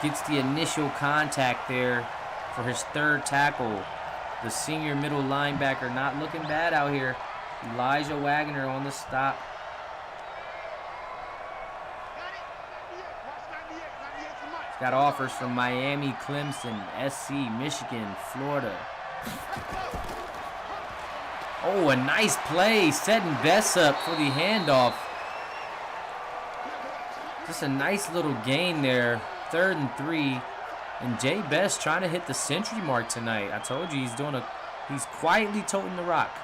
Gets the initial contact there for his 3rd tackle. The senior middle linebacker not looking bad out here. Elijah Wagner on the stop. He's got offers from Miami, Clemson, SC, Michigan, Florida. Oh, a nice play, setting Bess up for the handoff. Just a nice little gain there. 3rd and 3. And Jay Best trying to hit the century mark tonight. I told you he's quietly toting the rock.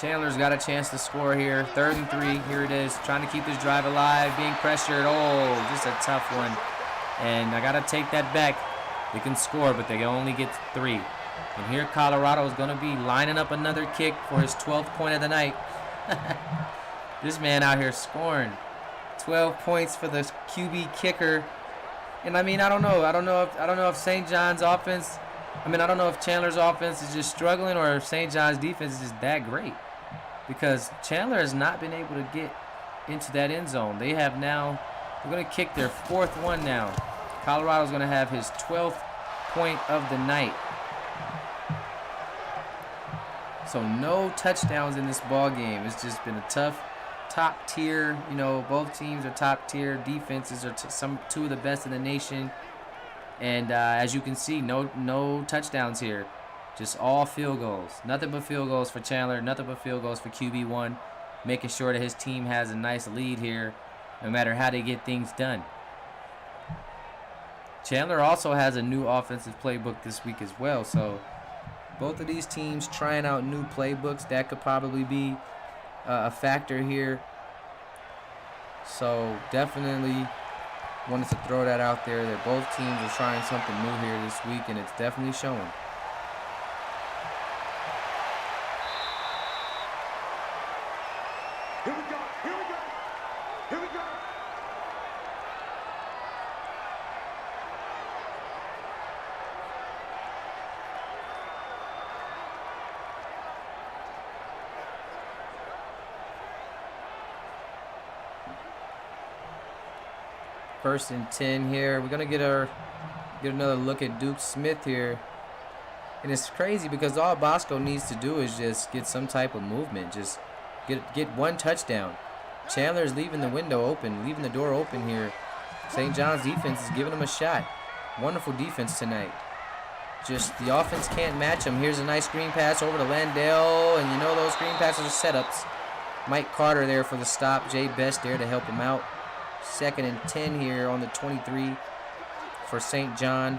Chandler's got a chance to score here. 3rd and 3. Here it is. Trying to keep this drive alive. Being pressured. Oh, just a tough one. And I got to take that back. They can score, but they can only get 3. And here Colorado is going to be lining up another kick for his 12th point of the night. This man out here scoring 12 points for the QB kicker. And I mean, I don't know if St. John's offense, I don't know if Chandler's offense is just struggling or if St. John's defense is just that great. Because Chandler has not been able to get into that end zone. They're going to kick their 4th one now. Colorado's going to have his 12th point of the night. So no touchdowns in this ball game. It's just been a tough, top tier. Both teams are top tier. Defenses are two of the best in the nation. And as you can see, no touchdowns here. Just all field goals. Nothing but field goals for Chandler. Nothing but field goals for QB1. Making sure that his team has a nice lead here, no matter how they get things done. Chandler also has a new offensive playbook this week as well. So both of these teams trying out new playbooks. That could probably be a factor here. So definitely wanted to throw that out there, that both teams are trying something new here this week, and it's definitely showing. Here we go, here we go, here we go. First and 10 here. We're gonna get another look at Duke Smith here. And it's crazy because all Bosco needs to do is just get some type of movement. Just get one touchdown. Chandler's leaving the window open, leaving the door open here. St. John's defense is giving him a shot. Wonderful defense tonight. Just the offense can't match him. Here's a nice screen pass over to Landell, and you know those screen passes are setups. Mike Carter there for the stop. Jay Best there to help him out. Second and 10 here on the 23 for St. John.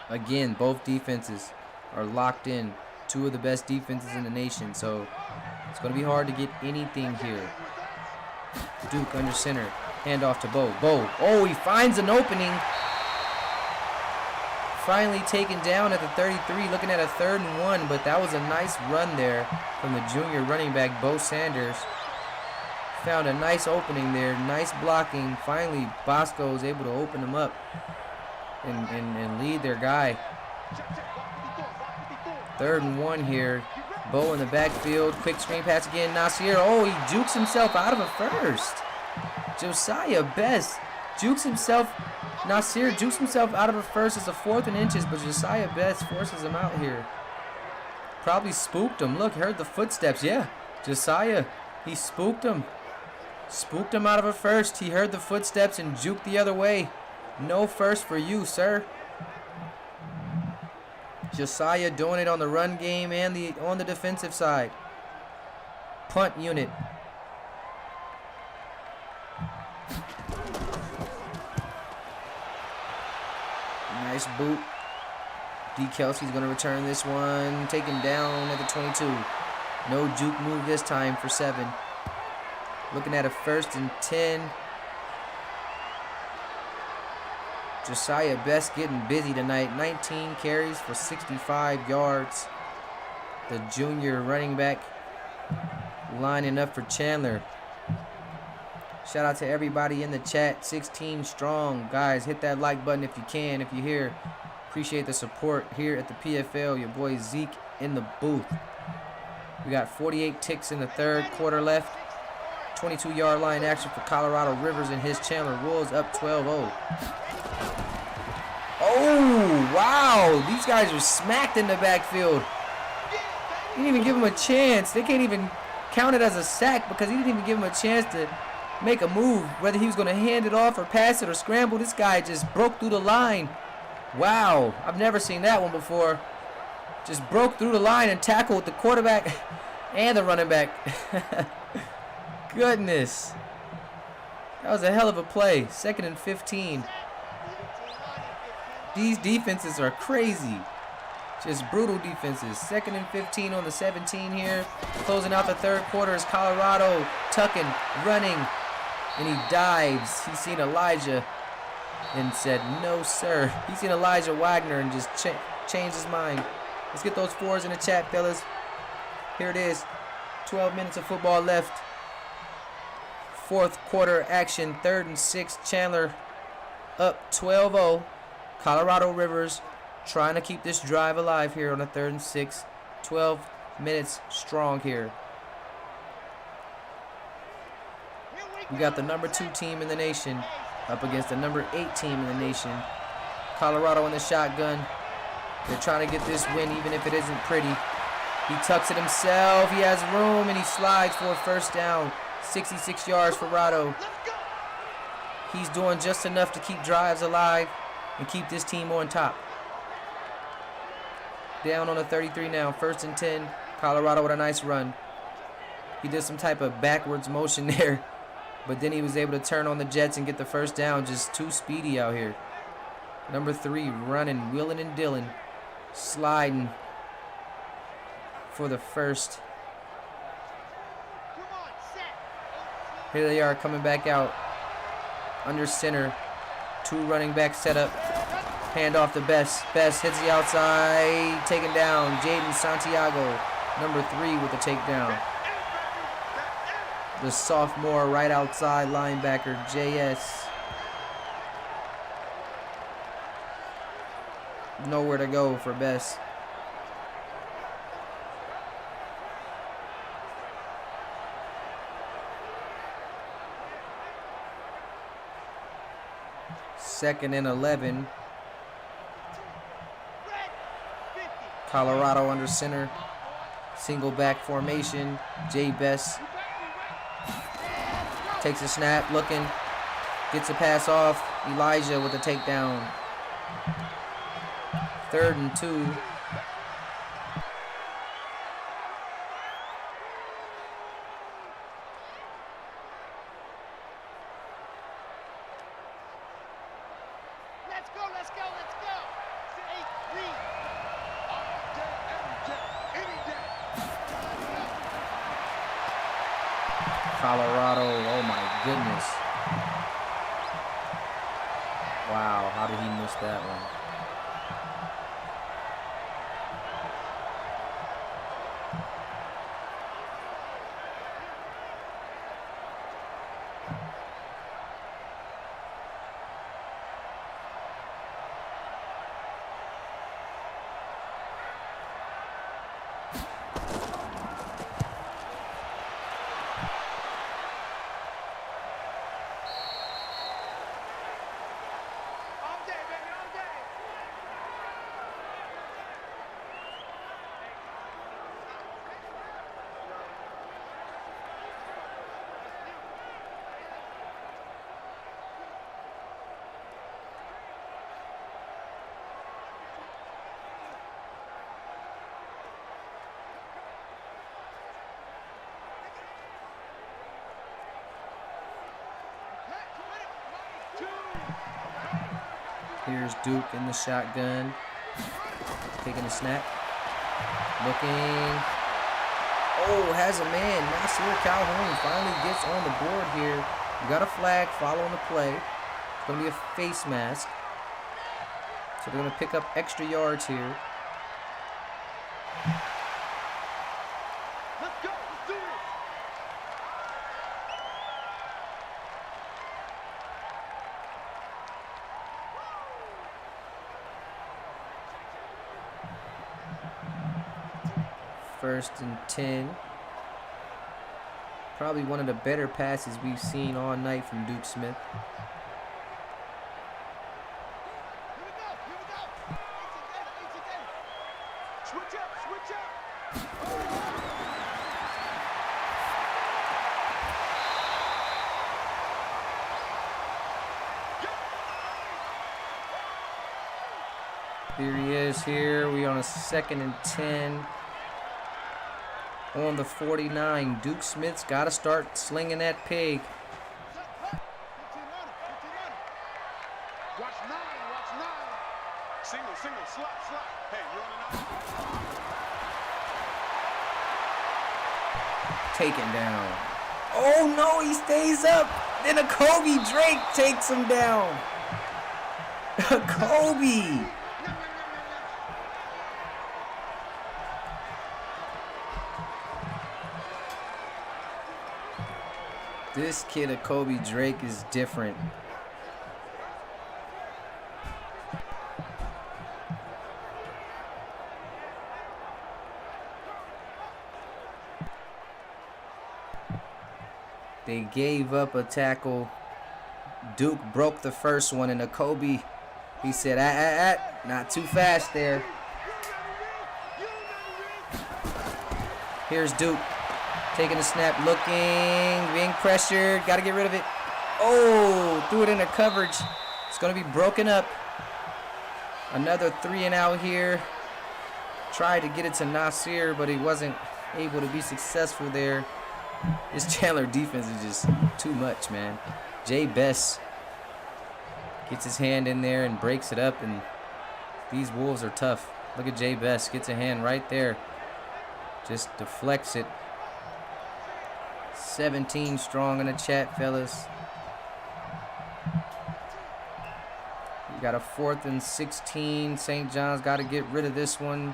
Again, both defenses are locked in. Two of the best defenses in the nation, so it's going to be hard to get anything here. Duke under center. Handoff to Bo. Bo. Oh, he finds an opening. Finally taken down at the 33, looking at a 3rd and 1, but that was a nice run there from the junior running back, Bo Sanders. Found a nice opening there, nice blocking. Finally, Bosco is able to open him up and lead their guy. 3rd and 1 here. Bo in the backfield. Quick screen pass again. Nasir. Oh, he jukes himself out of a first. Josiah Best jukes himself. Nasir jukes himself out of a first. It's a 4th and inches, but Josiah Best forces him out here. Probably spooked him. Look, heard the footsteps. Yeah, Josiah, he spooked him. Spooked him out of a first. He heard the footsteps and juked the other way. No first for you, sir. Josiah doing it on the run game and on the defensive side. Punt unit. Nice boot. D. Kelsey's going to return this one. Taken down at the 22. No juke move this time for 7. Looking at a 1st and 10. Josiah Best getting busy tonight. 19 carries for 65 yards. The junior running back lining up for Chandler. Shout out to everybody in the chat. 16 strong. Guys, hit that like button if you can, if you're here. Appreciate the support here at the PFL. Your boy Zeke in the booth. We got 48 ticks in the 3rd quarter left. 22-yard line action for Colorado Rivers and his Chandler Wolves up 12-0. Oh, wow. These guys are smacked in the backfield. Didn't even give him a chance. They can't even count it as a sack because he didn't even give him a chance to make a move, whether he was going to hand it off or pass it or scramble. This guy just broke through the line. Wow. I've never seen that one before. Just broke through the line and tackled the quarterback and the running back. Goodness. That was a hell of a play. 2nd and 15. These defenses are crazy. Just brutal defenses. 2nd and 15 on the 17 here. Closing out the 3rd quarter is Colorado. Tucking, running, and he dives. He's seen Elijah and said, no, sir. He's seen Elijah Wagner and just changed his mind. Let's get those 4s in the chat, fellas. Here it is. 12 minutes of football left. 4th quarter action. 3rd and 6. Chandler up 12-0. Colorado Rivers trying to keep this drive alive here on a 3rd and 6. 12 minutes strong here. We got the number 2 team in the nation up against the number 8 team in the nation. Colorado in the shotgun. They're trying to get this win even if it isn't pretty. He tucks it himself. He has room and he slides for a 1st down. 66 yards for Rado. He's doing just enough to keep drives alive and keep this team on top. Down on the 33 now. 1st and 10. Colorado with a nice run. He did some type of backwards motion there. But then he was able to turn on the Jets and get the 1st down. Just too speedy out here. Number 3 running, wheeling and dealing. Sliding for the 1st. Here they are coming back out. Under center. 2 running back setup. Hand off to Best. Best hits the outside. Taken down. Jaden Santiago. Number 3 with the takedown. The sophomore right outside linebacker, JS. Nowhere to go for Best. Second and 11. Colorado under center. Single back formation. Jay Best takes a snap, looking, gets a pass off. Elijah with a takedown. 3rd and 2. Let's go, let's go, let's go. 8-3. Any day. Colorado, oh my goodness. Wow, how did he miss that one? Here's Duke in the shotgun. Taking a snap. Looking. Oh, has a man. Nasir Calhoun finally gets on the board here. We got a flag following the play. It's going to be a face mask. So they're going to pick up extra yards here. Let's go, let's do it. First and 10. Probably one of the better passes we've seen all night from Duke Smith. Here we go, here we go. Switch up, switch up. Here he is here. We on a 2nd and 10. On the 49. Duke Smith's got to start slinging that pig. 15 on it, 15 on it. Watch 9, watch 9. Single, single, slot, slot. Hey, you're on the Taken down. Oh no, he stays up. Then a Kobe Drake takes him down. A Kobe. This kid, a Kobe Drake, is different. They gave up a tackle. Duke broke the first one, and a Kobe, he said, not too fast there. Here's Duke. Taking a snap, looking, being pressured, got to get rid of it. Oh, threw it into coverage. It's going to be broken up. Another 3 and out here. Tried to get it to Nasir, but he wasn't able to be successful there. This Chandler defense is just too much, man. Jay Best gets his hand in there and breaks it up, and these Wolves are tough. Look at Jay Best. Gets a hand right there. Just deflects it. 17 strong in the chat, fellas. We got a 4th and 16. St. John's got to get rid of this one.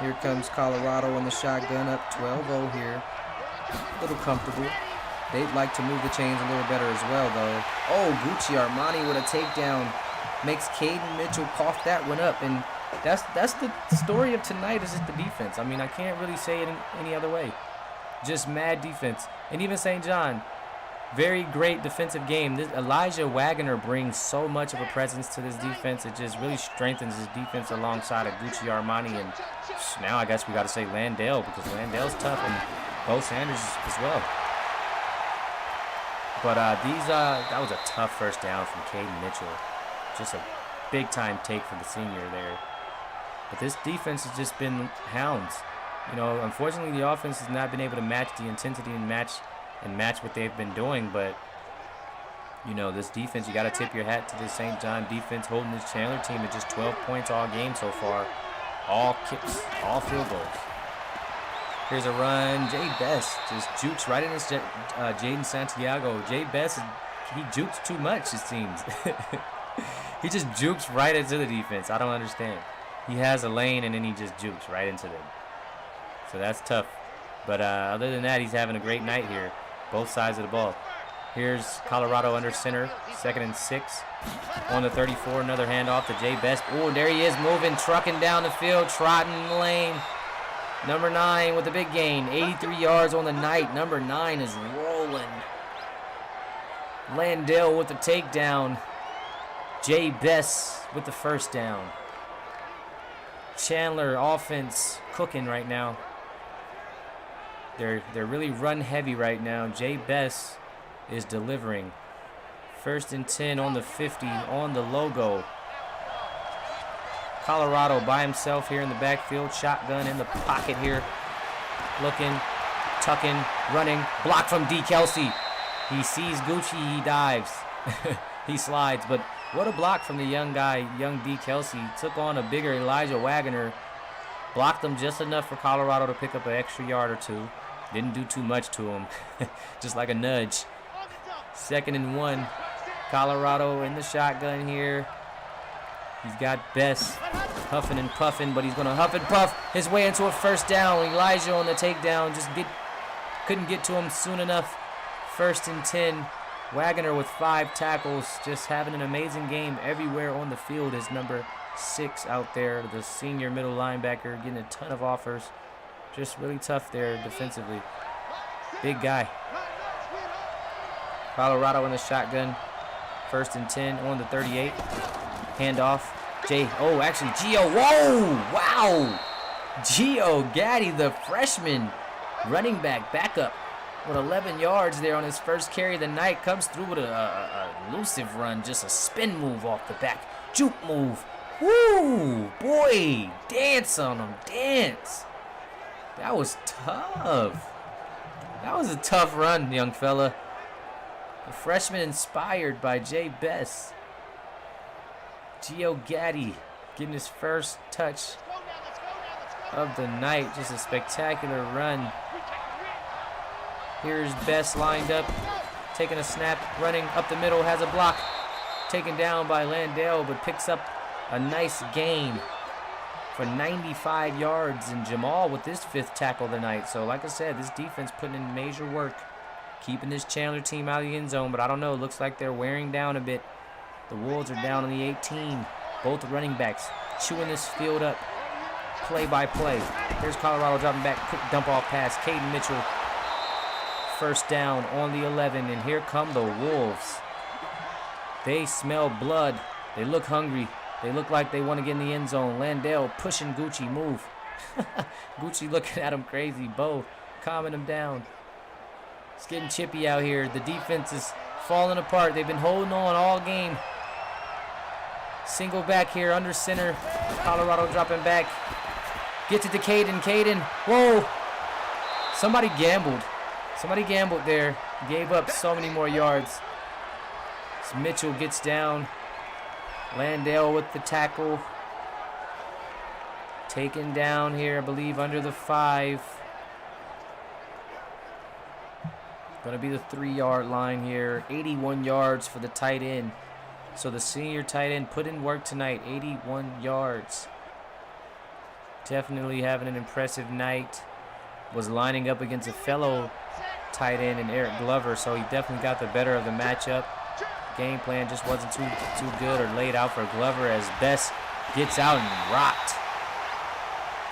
Here comes Colorado on the shotgun, up 12-0 here. A little comfortable. They'd like to move the chains a little better as well, though. Oh, Gucci Armani with a takedown. Makes Caden Mitchell cough that one up. And that's the story of tonight, is just the defense. I mean, I can't really say it in any other way. Just mad defense. And even St. John, very great defensive game. Elijah Wagner brings so much of a presence to this defense. It just really strengthens his defense alongside of Gucci Armani. And now I guess we got to say Landale, because Landale's tough, and Bo Sanders as well. But that was a tough first down from Caden Mitchell. Just a big-time take for the senior there. But this defense has just been hounds. You know, unfortunately, the offense has not been able to match the intensity and match what they've been doing. But, you know, this defense, you got to tip your hat to this St. John defense, holding this Chandler team at just 12 points all game so far. All kicks, all field goals. Here's a run. Jay Best just jukes right in his Jaden Santiago. Jay Best, he jukes too much, it seems. He just jukes right into the defense. I don't understand. He has a lane, and then he just jukes right into them. So that's tough. But other than that, he's having a great night here. Both sides of the ball. Here's Colorado under center. 2nd and 6. On the 34, another handoff to Jay Best. Oh, there he is, moving, trucking down the field, trotting the lane. Number 9 with a big gain. 83 yards on the night. Number 9 is rolling. Landale with the takedown. Jay Best with the first down. Chandler offense cooking right now. They're really run heavy right now. Jay Best is delivering. 1st and 10 on the 50 on the logo. Colorado by himself here in the backfield. Shotgun in the pocket here. Looking, tucking, running. Block from D. Kelsey. He sees Gucci. He dives. He slides. But what a block from the young guy, young D. Kelsey. Took on a bigger Elijah Wagner. Blocked him just enough for Colorado to pick up an extra yard or two. Didn't do too much to him. Just like a nudge. 2nd and 1. Colorado in the shotgun here. He's got Best huffing and puffing, but he's going to huff and puff his way into a first down. Elijah on the takedown just couldn't get to him soon enough. 1st and 10. Wagner with 5 tackles, just having an amazing game everywhere on the field. Is number 6 out there, the senior middle linebacker, getting a ton of offers. Just really tough there defensively. Big guy. Colorado in the shotgun. 1st and 10 on the 38. Handoff. Actually, Gio. Whoa! Wow! Gio Gaddy, the freshman running backup with 11 yards there on his first carry of the night. Comes through with a elusive run, just a spin move off the back. Juke move. Woo! Boy, dance on him, dance. That was tough. That was a tough run, young fella. The freshman inspired by Jay Best. Gio Gaddy getting his first touch of the night. Just a spectacular run. Here's Best lined up, taking a snap, running up the middle, has a block. Taken down by Landale, but picks up a nice gain. for 95 yards, and Jamal with his 5th tackle tonight. So like I said, this defense putting in major work, keeping this Chandler team out of the end zone. But I don't know, it looks like they're wearing down a bit. The Wolves are down on the 18. Both running backs chewing this field up play by play. Here's Colorado dropping back, quick dump off pass. Caden Mitchell, first down on the 11, and here come the Wolves. They smell blood. They look hungry. They look like they want to get in the end zone. Landale pushing Gucci, move. Gucci looking at him crazy. Bo calming him down. It's getting chippy out here. The defense is falling apart. They've been holding on all game. Single back here under center. Colorado dropping back. Gets it to Caden. Caden, whoa. Somebody gambled. Somebody gambled there. Gave up so many more yards. As Mitchell gets down. Landale with the tackle. Taken down here, I believe, under the 5. Going to be the 3-yard line here. 81 yards for the tight end. So the senior tight end put in work tonight. 81 yards. Definitely having an impressive night. Was lining up against a fellow tight end in Eric Glover, so he definitely got the better of the matchup. Game plan just wasn't too good or laid out for Glover as Best gets out and rocked.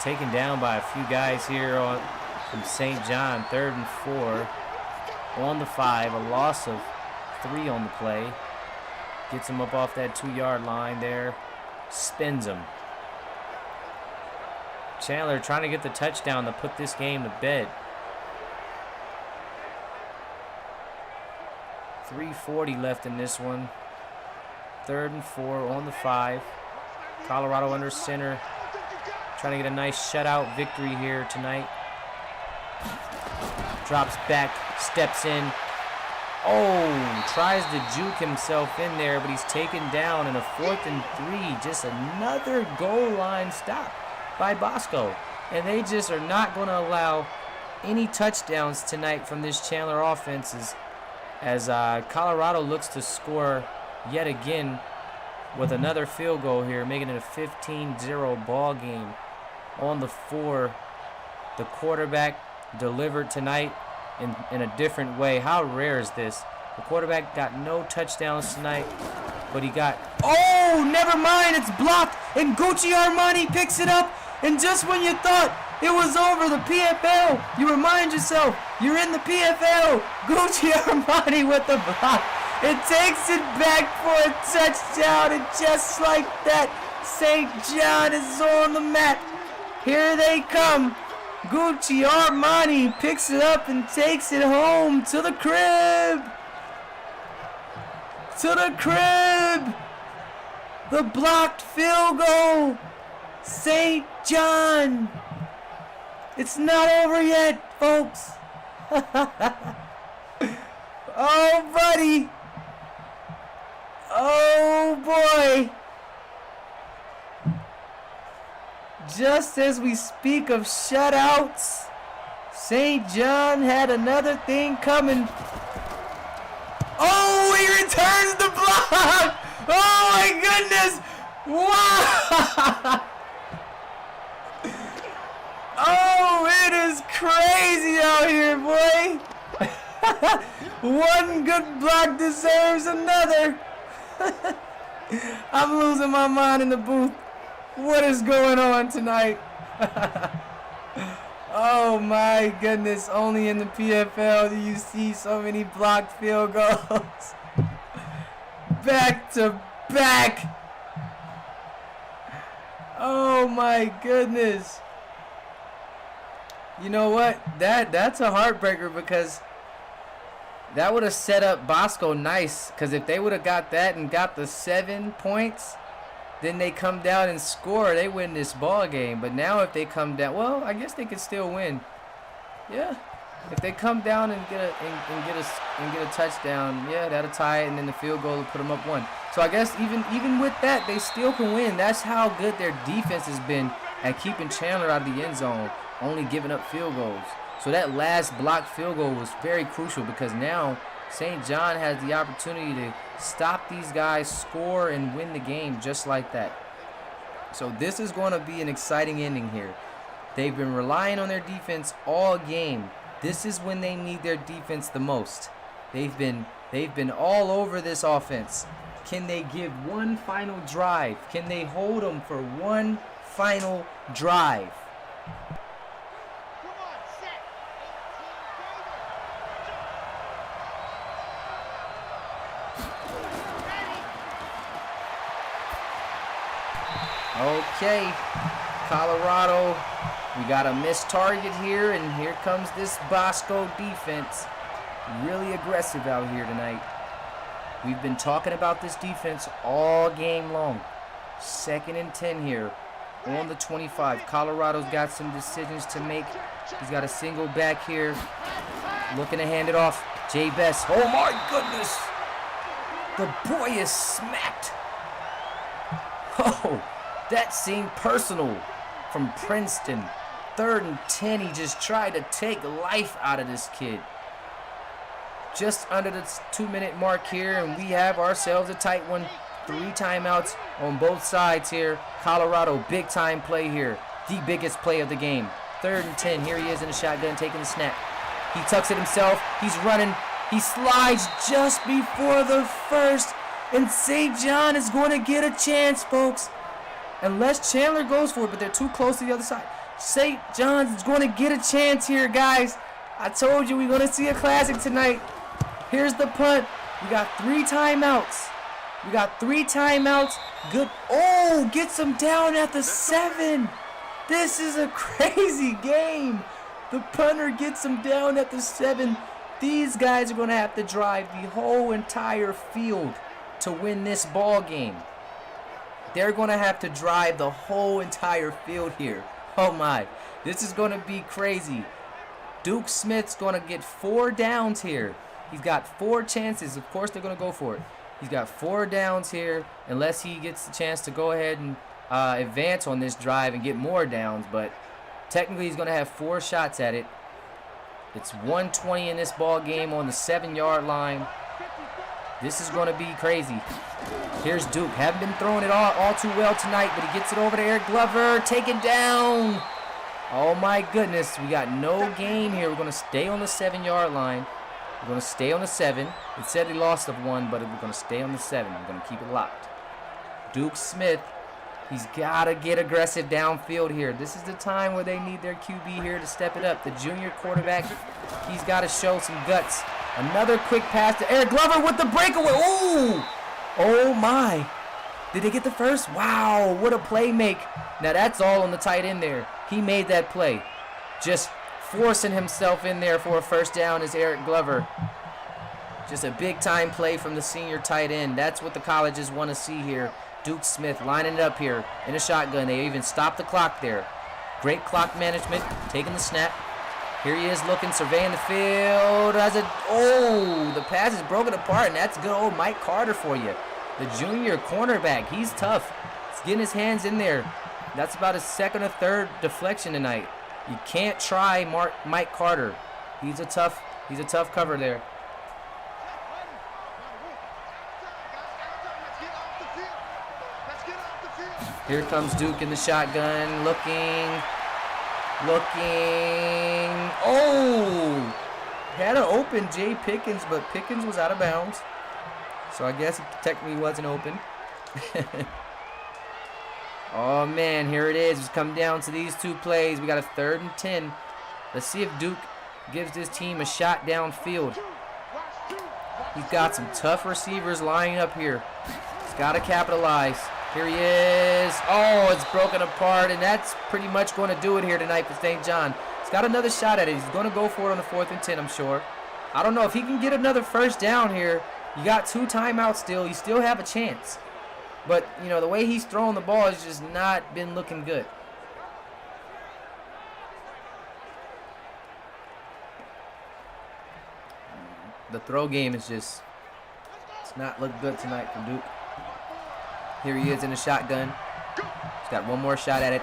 Taken down by a few guys here from St. John. 3rd and 4 on the 5. A loss of 3 on the play. Gets him up off that 2-yard line there. Spins him. Chandler trying to get the touchdown to put this game to bed. 3:40 left in this one. 3rd and 4 on the 5. Colorado under center. Trying to get a nice shutout victory here tonight. Drops back, steps in. Oh, tries to juke himself in there, but he's taken down in a 4th and 3. Just another goal line stop by Bosco. And they just are not going to allow any touchdowns tonight from this Chandler offense as Colorado looks to score yet again with another field goal here, making it a 15-0 ball game. On the 4, the quarterback delivered tonight in a different way. How rare is this? The quarterback got no touchdowns tonight, but he got... Oh, never mind, it's blocked, and Gucci Armani picks it up, and just when you thought it was over, the PFL, you remind yourself, you're in the PFL. Gucci Armani with the block. It takes it back for a touchdown, and just like that, St. John is on the map. Here they come. Gucci Armani picks it up and takes it home to the crib. To the crib. The blocked field goal. St. John. It's not over yet, folks. Oh, buddy. Oh, boy. Just as we speak of shutouts, St. John had another thing coming. Oh, he returns the block. Oh, my goodness. Wow. Oh, it is crazy out here, boy. One good block deserves another. I'm losing my mind in the booth. What is going on tonight? Oh my goodness, only in the PFL do you see so many blocked field goals. Back to back. Oh my goodness. You know what? That's a heartbreaker because that would have set up Bosco nice. Because if they would have got that and got the 7 points, then they come down and score, they win this ball game. But now if they come down, well, I guess they could still win. Yeah, if they come down and get a touchdown, yeah, that'll tie it, and then the field goal will put them up 1. So I guess even with that, they still can win. That's how good their defense has been at keeping Chandler out of the end zone, only giving up field goals. So that last blocked field goal was very crucial because now St. John has the opportunity to stop these guys, score, and win the game just like that. So this is going to be an exciting ending here. They've been relying on their defense all game. This is when they need their defense the most. They've been all over this offense. Can they give one final drive? Can they hold them for one final drive? Okay, Colorado, we got a missed target here, and here comes this Bosco defense. Really aggressive out here tonight. We've been talking about this defense all game long. 2nd and 10 here on the 25. Colorado's got some decisions to make. He's got a single back here. Looking to hand it off. Jay Best. Oh my goodness. The boy is smacked. Oh, that seemed personal from Princeton. 3rd and 10. He just tried to take life out of this kid. Just under the 2-minute mark here, and we have ourselves a tight one. 3 timeouts on both sides here. Colorado, big time play here. The biggest play of the game. 3rd and 10. Here he is in the shotgun, taking the snap. He tucks it himself. He's running. He slides just before the first. And St. John is going to get a chance, folks. Unless Chandler goes for it, but they're too close to the other side. St. John's is going to get a chance here, guys. I told you we're going to see a classic tonight. Here's the punt. We got 3 timeouts. We got 3 timeouts. Good. Oh, gets him down at the 7. This is a crazy game. The punter gets him down at the 7. These guys are going to have to drive the whole entire field to win this ball game. They're going to have to drive the whole entire field here. Oh my. This is going to be crazy. Duke Smith's going to get 4 downs here. He's got 4 chances. Of course, they're going to go for it. He's got 4 downs here, unless he gets the chance to go ahead and advance on this drive and get more downs. But technically, he's going to have 4 shots at it. It's 120 in this ball game on the 7-yard line. This is going to be crazy. Here's Duke. Haven't been throwing it all too well tonight, but he gets it over to Eric Glover. Taken down. Oh, my goodness. We got no gain here. We're going to stay on the 7-yard line. We're going to stay on the 7. It said he lost of 1, but we're going to stay on the 7. We're going to keep it locked. Duke Smith, he's got to get aggressive downfield here. This is the time where they need their QB here to step it up. The junior quarterback, he's got to show some guts. Another quick pass to Eric Glover with the breakaway. Ooh! Oh, my. Did they get the first? Wow, what a play make. Now, that's all on the tight end there. He made that play. Just forcing himself in there for a first down is Eric Glover. Just a big-time play from the senior tight end. That's what the colleges want to see here. Duke Smith lining it up here in a shotgun. They even stopped the clock there. Great clock management, taking the snap. Here he is looking, surveying the field. The pass is broken apart, and that's good old Mike Carter for you. The junior cornerback, he's tough. He's getting his hands in there. That's about his 2nd or 3rd deflection tonight. You can't try Mike Carter. He's a tough cover there. Here comes Duke in the shotgun, looking. Oh! Had an open Jay Pickens, but Pickens was out of bounds. So I guess it technically wasn't open. Oh, man, here it is. It's come down to these 2 plays. We got a 3rd and 10. Let's see if Duke gives this team a shot downfield. He's got some tough receivers lining up here. He's got to capitalize. Here he is. Oh, it's broken apart, and that's pretty much going to do it here tonight for St. John. He's got another shot at it. He's going to go for it on the 4th and 10, I'm sure. I don't know if he can get another first down here. You got 2 timeouts still. You still have a chance. But, you know, the way he's throwing the ball has just not been looking good. The throw game is just, it's not looked good tonight for Duke. Here he is in the shotgun. He's got 1 more shot at it.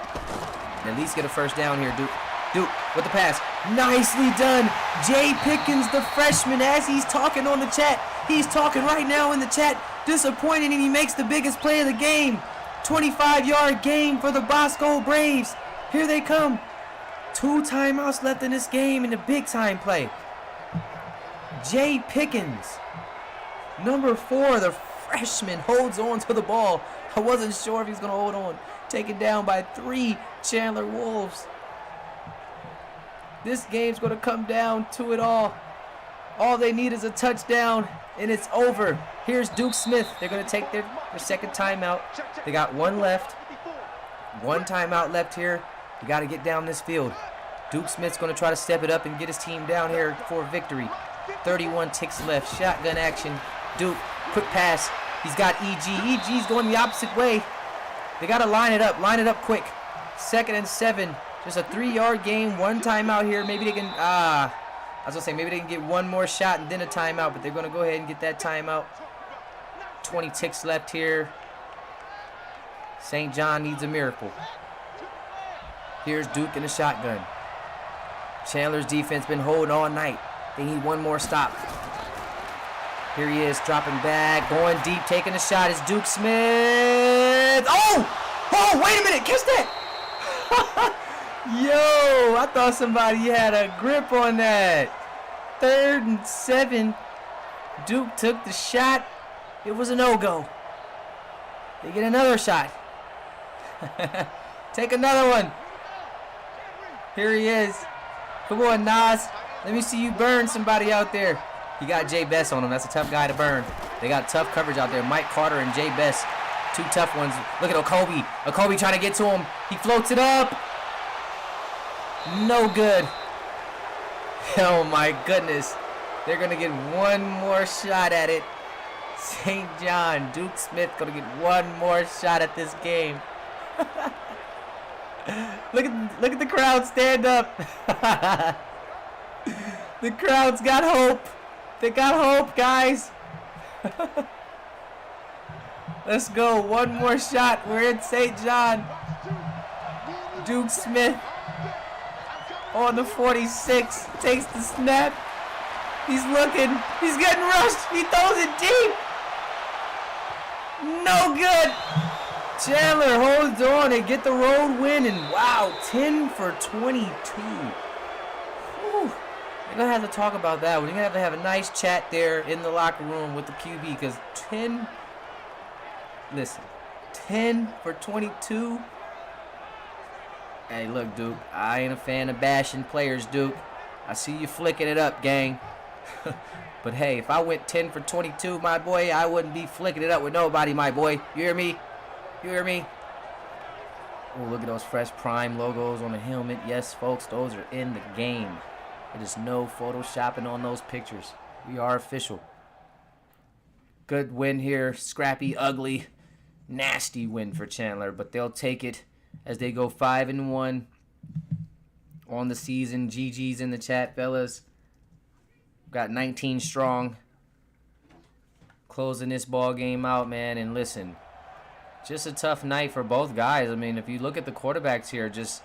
And at least get a first down here, Duke. Duke with the pass. Nicely done. Jay Pickens, the freshman, as he's talking on the chat. He's talking right now in the chat. Disappointed, and he makes the biggest play of the game. 25-yard game for the Bosco Braves. Here they come. 2 timeouts left in this game in the big time play. Jay Pickens, number 4, the freshman, holds on to the ball. I wasn't sure if he's going to hold on. Taken down by 3 Chandler Wolves. This game's going to come down to it all. All they need is a touchdown, and it's over. Here's Duke Smith. They're going to take their second timeout. They got 1 left. 1 timeout left here. You got to get down this field. Duke Smith's going to try to step it up and get his team down here for a victory. 31 ticks left. Shotgun action. Duke, quick pass. He's got EG. EG's going the opposite way. They got to line it up. Line it up quick. 2nd and 7. Just a 3-yard game. 1 timeout here. Maybe they can... I was going to say, maybe they can get 1 more shot and then a timeout, but they're going to go ahead and get that timeout. 20 ticks left here. St. John needs a miracle. Here's Duke in the shotgun. Chandler's defense been holding all night. They need 1 more stop. Here he is, dropping back, going deep, taking a shot. It's Duke Smith. Oh, wait a minute, catch that. Yo, I thought somebody had a grip on that. 3rd and 7. Duke took the shot. It was a no-go. They get another shot. Take another one. Here he is. Come on, Nas. Let me see you burn somebody out there. He got Jay Best on him. That's a tough guy to burn. They got tough coverage out there. Mike Carter and Jay Best. 2 tough ones. Look at Okobe. Okobe trying to get to him. He floats it up. No good. Oh, my goodness. They're going to get 1 more shot at it. St. John, Duke Smith going to get 1 more shot at this game. Look at the crowd stand up. The crowd's got hope. They got hope, guys. Let's go. 1 more shot. We're in St. John. Duke Smith on the 46 takes the snap. He's looking. He's getting rushed. He throws it deep. No good. Chandler holds on and get the road win. And wow, 10 for 22. Whew. You're going to have to talk about that one. You're going to have a nice chat there in the locker room with the QB because 10 for 22. Hey, look, Duke, I ain't a fan of bashing players, Duke. I see you flicking it up, gang. But hey, if I went 10 for 22, my boy, I wouldn't be flicking it up with nobody, my boy. You hear me? You hear me? Oh, look at those fresh Prime logos on the helmet. Yes, folks, those are in the game. There is no photoshopping on those pictures. We are official. Good win here. Scrappy, ugly, nasty win for Chandler, but they'll take it as they go 5-1 on the season. GG's in the chat, fellas. Got 19 strong. Closing this ball game out, man. And listen, just a tough night for both guys. I mean, if you look at the quarterbacks here, just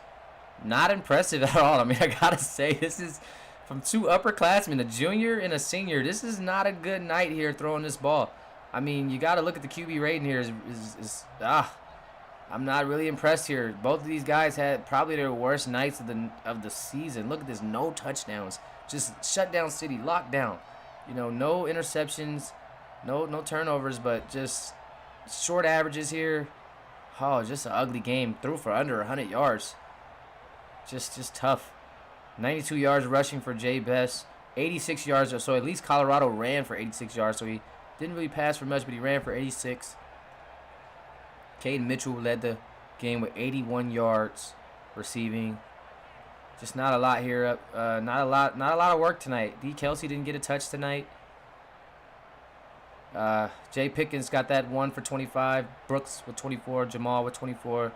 not impressive at all. I mean, I gotta say, this is from 2 upperclassmen, a junior and a senior. This is not a good night here throwing this ball. I mean, you gotta look at the QB rating here. I'm not really impressed here. Both of these guys had probably their worst nights of the season. Look at this, no touchdowns. Just shut down city, lockdown. You know, no interceptions, no turnovers, but just short averages here. Oh, just an ugly game. Threw for under 100 yards. Just tough. 92 yards rushing for Jay Best. 86 yards or so. At least Colorado ran for 86 yards, so he didn't really pass for much, but he ran for 86. Caden Mitchell led the game with 81 yards receiving. Just not a lot here. Not a lot of work tonight. D. Kelsey didn't get a touch tonight. Jay Pickens got that 1 for 25. Brooks with 24. Jamal with 24.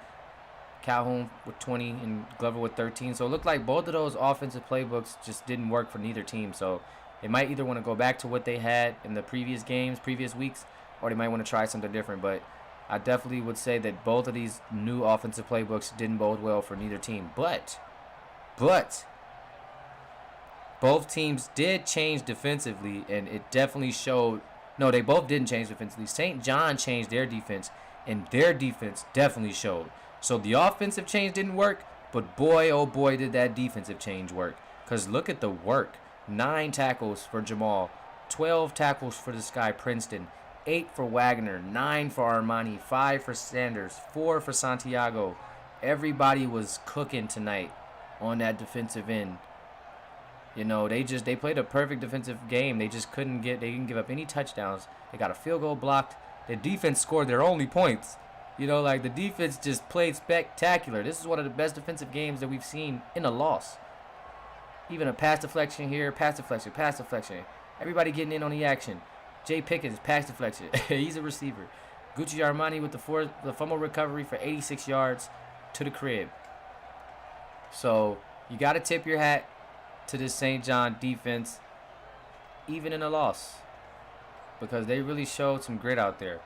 Calhoun with 20. And Glover with 13. So it looked like both of those offensive playbooks just didn't work for neither team. So they might either want to go back to what they had in the previous games, previous weeks, or they might want to try something different. But I definitely would say that both of these new offensive playbooks didn't bode well for neither team. But both teams did change defensively, and it definitely showed. No, they both didn't change defensively. St. John changed their defense, and their defense definitely showed. So the offensive change didn't work, but boy, oh boy, did that defensive change work. Because look at the work. 9 tackles for Jamal, 12 tackles for this guy Princeton, 8 for Wagner, 9 for Armani, 5 for Sanders, 4 for Santiago. Everybody was cooking tonight on that defensive end. You know, they played a perfect defensive game. They didn't give up any touchdowns. They got a field goal blocked. The defense scored their only points. You know, like the defense just played spectacular. This is one of the best defensive games that we've seen in a loss. Even a pass deflection here, pass deflection, pass deflection. Everybody getting in on the action. Jay Pickens, pass deflection. He's a receiver. Gucci Armani with the fumble recovery for 86 yards to the crib. So you got to tip your hat to this St. John defense, even in a loss, because they really showed some grit out there.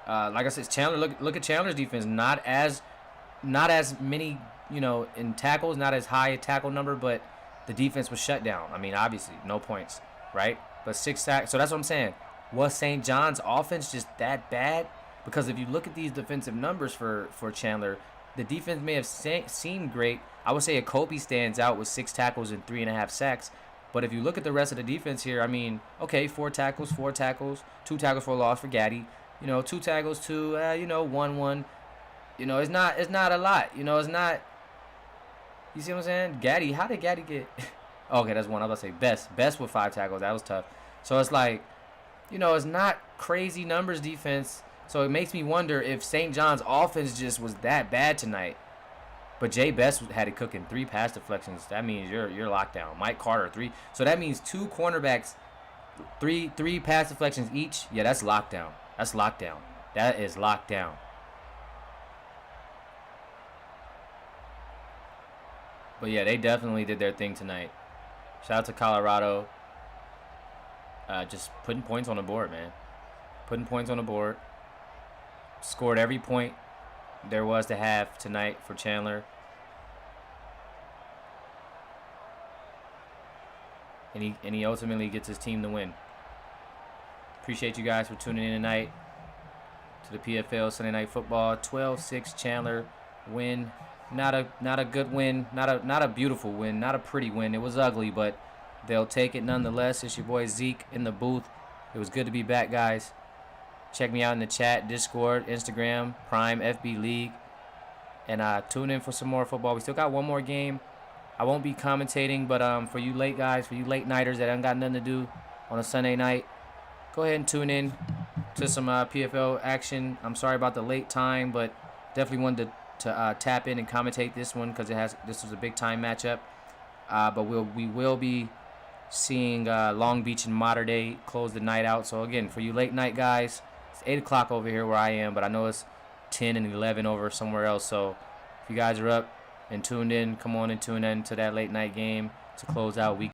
Like I said, Chandler. Look at Chandler's defense. Not as many, you know, in tackles. Not as high a tackle number, but the defense was shut down. I mean, obviously, no points, right? But 6 sacks. So that's what I'm saying. Was St. John's offense just that bad? Because if you look at these defensive numbers for Chandler, the defense may have seemed great. I would say Kobe stands out with 6 tackles and 3.5 sacks. But if you look at the rest of the defense here, I mean, okay, 4 tackles, 2 tackles for a loss for Gaddy. You know, 2 tackles, 1. You know, it's not a lot. You know, it's not. You see what I'm saying? Gaddy, how did Gaddy get? Okay, that's 1. I was about to say Best with 5 tackles. That was tough. So it's like, you know, it's not crazy numbers defense. So it makes me wonder if St. John's offense just was that bad tonight. But Jay Best had it cooking, 3 pass deflections. That means you're locked down. Mike Carter, 3. So that means 2 cornerbacks, 3 pass deflections each. Yeah, that's lockdown. That's lockdown. That is lockdown. But yeah, they definitely did their thing tonight. Shout out to Colorado. Just putting points on the board, man. Putting points on the board. Scored every point there was to have tonight for Chandler. And he ultimately gets his team to win. Appreciate you guys for tuning in tonight to the PFL Sunday Night Football. 12-6 Chandler win. Not a good win. Not a beautiful win. Not a pretty win. It was ugly, but they'll take it nonetheless. It's your boy Zeke in the booth. It was good to be back, guys. Check me out in the chat, Discord, Instagram, Prime, FB League. And tune in for some more football. We still got one more game. I won't be commentating, but for you late guys, for you late nighters that ain't got nothing to do on a Sunday night, go ahead and tune in to some PFL action. I'm sorry about the late time, but definitely wanted to tap in and commentate this one because this was a big time matchup. But we will be seeing Long Beach and Mater Dei close the night out. So again, for you late night guys, it's 8 o'clock over here where I am, but I know it's 10 and 11 over somewhere else. So if you guys are up and tuned in, come on and tune in to that late night game to close out week